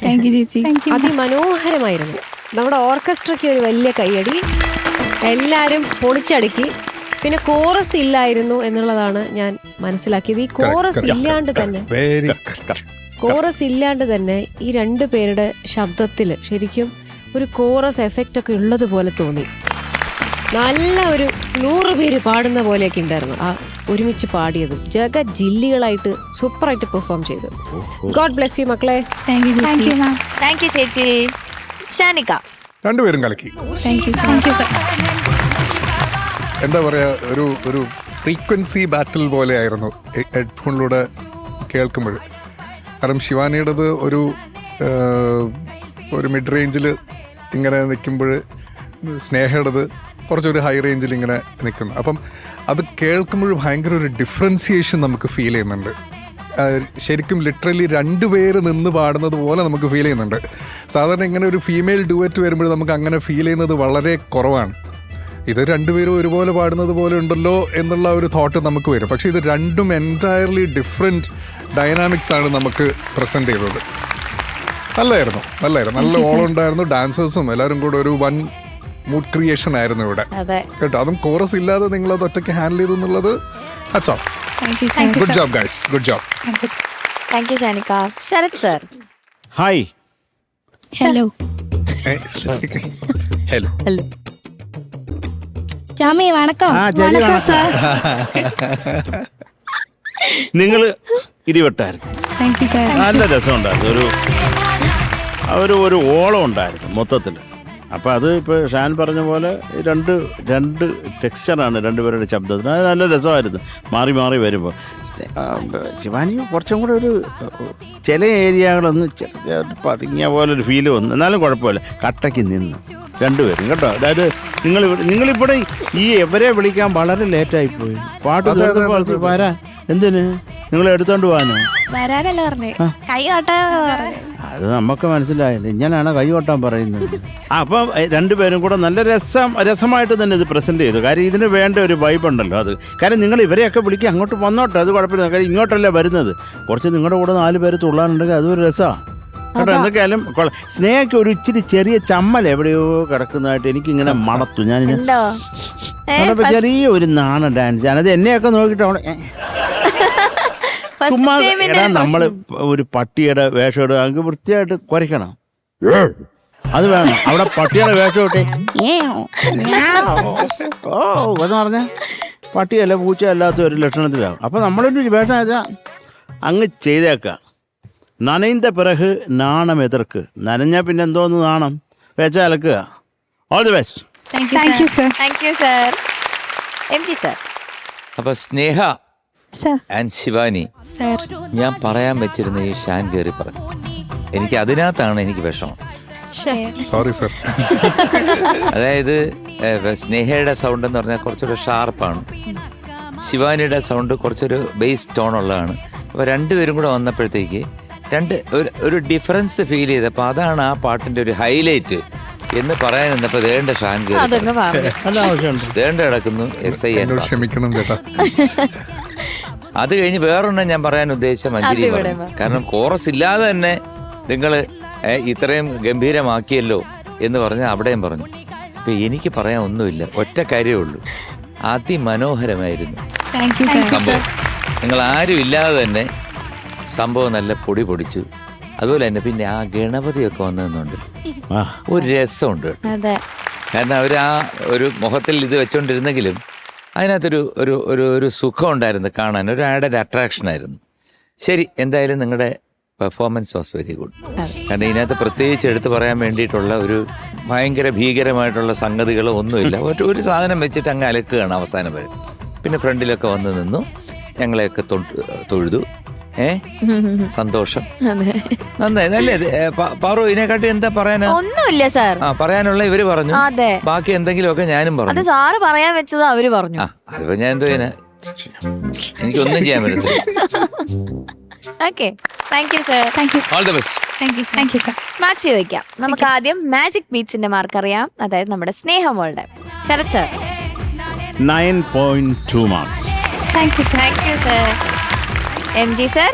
[SPEAKER 7] താങ്ക് യു ചേച്ചി.
[SPEAKER 4] അതിമനോഹരമായിരുന്നു. നമ്മുടെ ഓർക്കസ്ട്രയ്ക്ക് ഒരു വലിയ കൈയടി. എല്ലാരും പൊളിച്ചടുക്കി. പിന്നെ കോറസ് ഇല്ലായിരുന്നു എന്നുള്ളതാണ് ഞാൻ മനസ്സിലാക്കിയത്. ഈ കോറസ് ഇല്ലാണ്ട് തന്നെ ഈ രണ്ടു പേരുടെ ശബ്ദത്തിൽ ശരിക്കും ഒരു കോറസ് എഫക്റ്റ് ഒക്കെ ഉള്ളത് പോലെ തോന്നി. നല്ല ഒരു 100 പേര് പാടുന്ന പോലെയൊക്കെ ഉണ്ടായിരുന്നു ആ ഒരുമിച്ച് പാടിയത്. ജഗ ജില്ലികളായിട്ട് സൂപ്പറായിട്ട് പെർഫോം ചെയ്തു. ഗോഡ് ബ്ലെസ് യു മക്കളെ.
[SPEAKER 7] താങ്ക് യു ചേച്ചി.
[SPEAKER 2] താങ്ക് യു ചേച്ചി. ഷാനിക
[SPEAKER 8] രണ്ടുപേരും കലക്കി.
[SPEAKER 7] Thank you sir.
[SPEAKER 8] എന്താ പറയാ, ഒരു ഫ്രീക്വൻസി ബാറ്റിൽ പോലെ ആയിരുന്നു ഹെഡ്ഫോണിലൂടെ കേൾക്കുമ്പോൾ. കാരണം ശിവാനിയുടേത് ഒരു മിഡ് റേഞ്ചിൽ ഇങ്ങനെ നിൽക്കുമ്പോൾ സ്നേഹയുടേത് കുറച്ചൊരു ഹൈ റേഞ്ചിൽ ഇങ്ങനെ നിൽക്കുന്നു. അപ്പം അത് കേൾക്കുമ്പോൾ ഭയങ്കര ഒരു ഡിഫറൻസിയേഷൻ നമുക്ക് ഫീൽ ചെയ്യുന്നുണ്ട്. ശരിക്കും ലിറ്ററലി രണ്ടുപേര് നിന്ന് പാടുന്നത് പോലെ നമുക്ക് ഫീൽ ചെയ്യുന്നുണ്ട്. സാധാരണ ഇങ്ങനെ ഒരു ഫീമെയിൽ ഡുവറ്റ് വരുമ്പോൾ നമുക്ക് അങ്ങനെ ഫീൽ ചെയ്യുന്നത് വളരെ കുറവാണ്. ഇത് രണ്ടുപേരും ഒരുപോലെ പാടുന്നത് പോലെ ഉണ്ടല്ലോ എന്നുള്ള ഒരു തോട്ട് നമുക്ക് വരും. പക്ഷെ ഇത് രണ്ടും എൻറ്റയർലി ഡിഫറെൻറ്റ് ഡൈനാമിക്സ് ആണ് നമുക്ക് പ്രസൻറ്റ് ചെയ്തത്. നല്ലായിരുന്നു. നല്ല ഓളം ഉണ്ടായിരുന്നു. ഡാൻസേഴ്സും എല്ലാവരും കൂടെ ഒരു വൺ മൂഡ് ക്രിയേഷൻ ആയിരുന്നു ഇവിടെ കേട്ടോ. അതും കോറസ് ഇല്ലാതെ നിങ്ങളത് ഒറ്റയ്ക്ക് ഹാൻഡിൽ ചെയ്തു എന്നുള്ളത് good job guys, good job.
[SPEAKER 2] Thank you Shanika. Sarath sir.
[SPEAKER 3] Hi.
[SPEAKER 7] Hello.
[SPEAKER 8] Hello.
[SPEAKER 7] Chami വണക്കം.
[SPEAKER 3] സാർ, നിങ്ങൾ ഇടിവെട്ടായിരുന്നു.
[SPEAKER 7] Thank you sir.
[SPEAKER 3] നല്ല രസമുണ്ടായിരുന്നു. ഒരു ഓളം ഉണ്ടായിരുന്നു മൊത്തത്തിൽ. അപ്പോൾ അത് ഇപ്പോൾ ഷാൻ പറഞ്ഞ പോലെ രണ്ട് ടെക്സ്ചറാണ് രണ്ടുപേരുടെ ശബ്ദത്തിന്. അത് നല്ല രസമായിരുന്നു മാറി മാറി വരുമ്പോൾ. ശിവാനി കുറച്ചും കൂടെ ചില ഏരിയകളൊന്ന് പതുങ്ങിയ പോലെ ഒരു ഫീല് വന്നു. എന്നാലും കുഴപ്പമില്ല, കട്ടയ്ക്ക് നിന്ന് രണ്ടുപേരും കേട്ടോ. അതായത് നിങ്ങളിവിടെ ഇവരെ വിളിക്കാൻ വളരെ ലേറ്റായിപ്പോയി. പാട്ട് തീർന്നപ്പോൾ വരാൻ എന്തിന് നിങ്ങൾ എടുത്തോണ്ട് പോകാനോ?
[SPEAKER 7] വരാനല്ല പറഞ്ഞേ, കൈ കൊട്ടാ.
[SPEAKER 3] അത് നമുക്ക് മനസ്സിലായില്ല. ഇങ്ങനെയാണ് കൈ കൊട്ടാൻ പറയുന്നത്. അപ്പം രണ്ടുപേരും കൂടെ നല്ല രസമായിട്ട് തന്നെ ഇത് പ്രസന്റ് ചെയ്തു. കാര്യം ഇതിന് വേണ്ട ഒരു വൈബ് ഉണ്ടല്ലോ. അത് കാര്യം നിങ്ങൾ ഇവരെയൊക്കെ വിളിക്കുക, അങ്ങോട്ട് വന്നോട്ടെ, അത് കുഴപ്പമില്ല. കാര്യം ഇങ്ങോട്ടല്ലേ വരുന്നത്. കുറച്ച് നിങ്ങളുടെ കൂടെ 4 പേര് തുള്ളാനുണ്ടെങ്കിൽ അതൊരു രസമാണ് കേട്ടോ. എന്തൊക്കെയായാലും സ്നേഹയ്ക്ക് ഒരു ഇച്ചിരി ചെറിയ ചമ്മൽ എവിടെയോ കിടക്കുന്നതായിട്ട് എനിക്കിങ്ങനെ മണത്തു. ഞാനിങ്ങനെ ചെറിയ ഒരു നാണ ഡാൻസ്. ഞാനത് എന്നെയൊക്കെ നോക്കിയിട്ട് അവിടെ ചുമ്മാ നമ്മള് ഒരു പട്ടിയുടെ വേഷം ഇടുക, അങ്ങ് വൃത്തിയായിട്ട് കുരയ്ക്കണം. അത് വേണം. അവിടെ പട്ടിയുടെ വേഷം ഇട്ടേ എന്ന് പറഞ്ഞാൽ പട്ടിയല്ല പൂച്ചയല്ലാത്ത ഒരു ലക്ഷണത്തിലാവും. അപ്പം നമ്മളൊരു വേഷം വെച്ചാൽ അങ്ങ് ചെയ്തേക്കാം. നനയുന്ന പിറക് നാണം എതിർക്ക്. നനഞ്ഞാൽ പിന്നെ എന്തോന്ന് നാണം വെച്ചാൽ അലക്കുക. All the best.
[SPEAKER 7] Thank you sir.
[SPEAKER 2] Thank you sir. M G sir.
[SPEAKER 5] അപ്പൊ Sneha
[SPEAKER 7] sir.
[SPEAKER 5] And Shivani,
[SPEAKER 7] sir.
[SPEAKER 5] ഞാൻ പറയാൻ വെച്ചിരുന്ന ഈ ഷാൻ കയറി പറഞ്ഞു. എനിക്ക് അതിനകത്താണ് എനിക്ക് വിഷമം.
[SPEAKER 8] Sorry sir.
[SPEAKER 5] അതായത് സ്നേഹയുടെ സൗണ്ട് എന്ന് പറഞ്ഞാൽ കുറച്ചൊരു ഷാർപ്പാണ്, ശിവാനിയുടെ സൗണ്ട് കുറച്ചൊരു ബേസ് ടോൺ ഉള്ളതാണ്. അപ്പോൾ രണ്ടുപേരും കൂടെ വന്നപ്പോഴത്തേക്ക് ഒരു ഡിഫറൻസ് ഫീൽ ചെയ്തപ്പോൾ അതാണ് ആ പാട്ടിൻ്റെ ഒരു ഹൈലൈറ്റ് എന്ന് പറയാൻ നിന്നപ്പോൾ ദേണ്ട ഷാൻ കയറി ദേണ്ട കിടക്കുന്നു SI.
[SPEAKER 8] ക്ഷമിക്കണം ചേട്ടാ.
[SPEAKER 5] അത് കഴിഞ്ഞ് വേറൊന്നും ഞാൻ പറയാൻ ഉദ്ദേശിച്ച മഞ്ജരി പറഞ്ഞു. കാരണം കോറസ് ഇല്ലാതെ തന്നെ നിങ്ങൾ ഇത്രയും ഗംഭീരമാക്കിയല്ലോ എന്ന് പറഞ്ഞ് അവിടെയും പറഞ്ഞു. ഇപ്പൊ എനിക്ക് പറയാൻ ഒന്നുമില്ല, ഒറ്റ കാര്യമേ ഉള്ളൂ, അതിമനോഹരമായിരുന്നു സംഭവം. നിങ്ങൾ ആരും ഇല്ലാതെ തന്നെ സംഭവം നല്ല പൊടി പൊടിച്ചു. അതുപോലെ തന്നെ പിന്നെ ആ ഗണപതിയൊക്കെ വന്നതെന്നുണ്ട് ഒരു രസമുണ്ട് കേട്ടോ. കാരണം അവർ ആ ഒരു മുഖത്തിൽ ഇത് വെച്ചോണ്ടിരുന്നെങ്കിലും അതിനകത്തൊരു ഒരു ഒരു ഒരു സുഖം ഉണ്ടായിരുന്നു കാണാൻ, ഒരു ആഡഡ് അട്രാക്ഷൻ ആയിരുന്നു. ശരി, എന്തായാലും നിങ്ങളുടെ പെർഫോമൻസ് വാസ് വെരി ഗുഡ്. കാരണം ഇതിനകത്ത് പ്രത്യേകിച്ച് എടുത്ത് പറയാൻ വേണ്ടിയിട്ടുള്ള ഒരു ഭയങ്കര ഭീകരമായിട്ടുള്ള സംഗതികളോ ഒന്നുമില്ല. ഒരു സാധനം വെച്ചിട്ട് അങ്ങ് അലക്കുകയാണ് അവസാനം വരെ. പിന്നെ ഫ്രണ്ടിലൊക്കെ വന്ന് നിന്നു, ഞങ്ങളെയൊക്കെ തൊഴുതു. സന്തോഷം, നന്നായി, നല്ലേ. പാറു, ഇതിനെക്കാട്ടി എന്താ പറയാനാ?
[SPEAKER 2] ഒന്നുമില്ല സാർ.
[SPEAKER 5] പറയാനുള്ള ഇവര് പറഞ്ഞു, ബാക്കി എന്തെങ്കിലുമൊക്കെ ഞാനും പറഞ്ഞു.
[SPEAKER 2] സാറ് പറയാൻ വെച്ചത് അവര് പറഞ്ഞു.
[SPEAKER 5] അതിപ്പോ ഞാൻ എന്തോ എനിക്കൊന്നും ചെയ്യാൻ പറ്റില്ല.
[SPEAKER 2] Okay, thank you sir.
[SPEAKER 5] All the best.
[SPEAKER 2] Marks ചോദിക്കാം. നമുക്ക് ആദ്യം മാജിക് ബീറ്റ്സിന്റെ മാർക്ക് അറിയാം, അതായത് നമ്മുടെ സ്നേഹമോളുടെ. Sharath sir.
[SPEAKER 3] 9.2 marks.
[SPEAKER 2] Thank you sir. M G sir.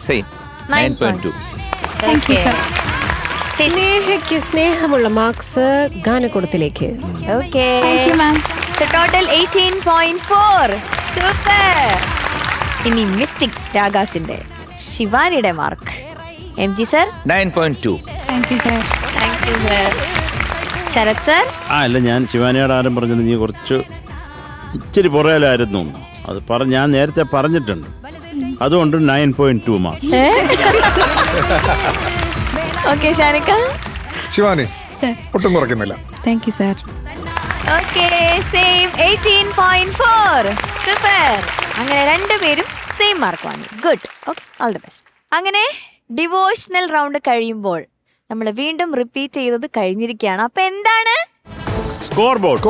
[SPEAKER 5] Same 9.2.
[SPEAKER 4] സ്നേഹയ്ക്ക് സ്നേഹമുള്ള മാർക്സ് ഗാനക്കൂടത്തിലേക്ക്.
[SPEAKER 2] Okay, total 18.4. സൂപ്പർ. ഇനി മിസ്റ്റിക് രാഗാസിന്റെ ശിവാനിയുടെ mark. M G sir.
[SPEAKER 5] 9.2.
[SPEAKER 2] Thank you sir. Sharath sir.
[SPEAKER 3] അല്ല, ഞാൻ ശിവാനിയോട് ആരും പറഞ്ഞത് നീ കുറച്ച് ഇച്ചിരി പുറകിലായിരുന്നു. അത് ഞാൻ നേരത്തെ പറഞ്ഞിട്ടുണ്ട്, അതുകൊണ്ട് 9.2 മാർക്സ്.
[SPEAKER 2] ഓക്കെ, ഷാനിക്ക.
[SPEAKER 8] ശിവാനി ഒട്ടും കുറയ്ക്കുന്നില്ല.
[SPEAKER 6] Thank you sir.
[SPEAKER 2] Okay, same 18.4. Super. അങ്ങനെ രണ്ടുപേരും സെയിം മാർക്ക് വാങ്ങി. Good. Okay, all the best. അങ്ങനെ ഡിവോഷണൽ റൗണ്ട് കഴിയുമ്പോൾ നമ്മൾ വീണ്ടും റിപ്പീറ്റ് ചെയ്തത് കഴിഞ്ഞിരിക്കുകയാണ്. അപ്പൊ എന്താണ്
[SPEAKER 3] സ്കോർ ബോർഡ്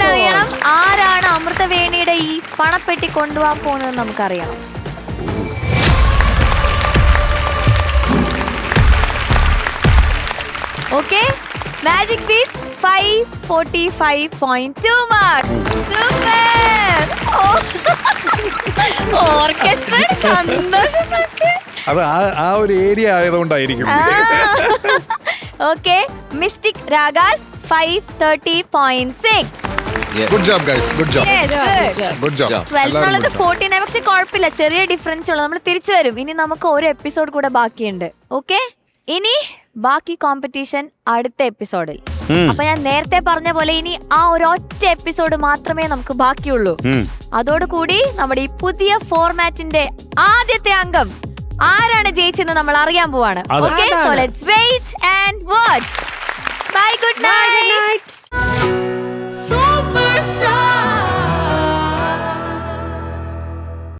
[SPEAKER 2] അറിയണം. ആരാണ് അമൃതവേണിയുടെ ഈ പണപ്പെട്ടി കൊണ്ടുപോകാൻ പോകുന്നത് നമുക്കറിയണം. Okay, magic beat 545.2 mark. Super. Orchestra സന്തോഷമൊക്കെ
[SPEAKER 8] അത് ആ ഒരു ഏരിയ ആയതുകൊണ്ടായിരിക്കും.
[SPEAKER 2] Okay, mystic ragas 530.6.
[SPEAKER 8] Good job guys, good job, good job.
[SPEAKER 2] 12 49. പക്ഷെ കുഴപ്പമില്ല, ചെറിയ ഡിഫറൻസ് ഉള്ളു. നമ്മൾ തിരിച്ചു വരും. ഇനി നമുക്ക് ഒരു എപ്പിസോഡ് കൂടെ ബാക്കിയുണ്ട്. ഓക്കെ, ഇനി ബാക്കി കോമ്പറ്റീഷൻ അടുത്ത എപ്പിസോഡിൽ. അപ്പൊ ഞാൻ നേരത്തെ പറഞ്ഞ പോലെ ഇനി ആ ഒരു ഒറ്റ എപ്പിസോഡ് മാത്രമേ നമുക്ക് ബാക്കിയുള്ളൂ. അതോടുകൂടി നമ്മുടെ ഈ പുതിയ ഫോർമാറ്റിന്റെ ആദ്യത്തെ അംഗം ആരാണ് ജയിച്ചെന്ന് നമ്മൾ അറിയാൻ പോവാണ്. Okay, so let's wait and watch. Bye, good night.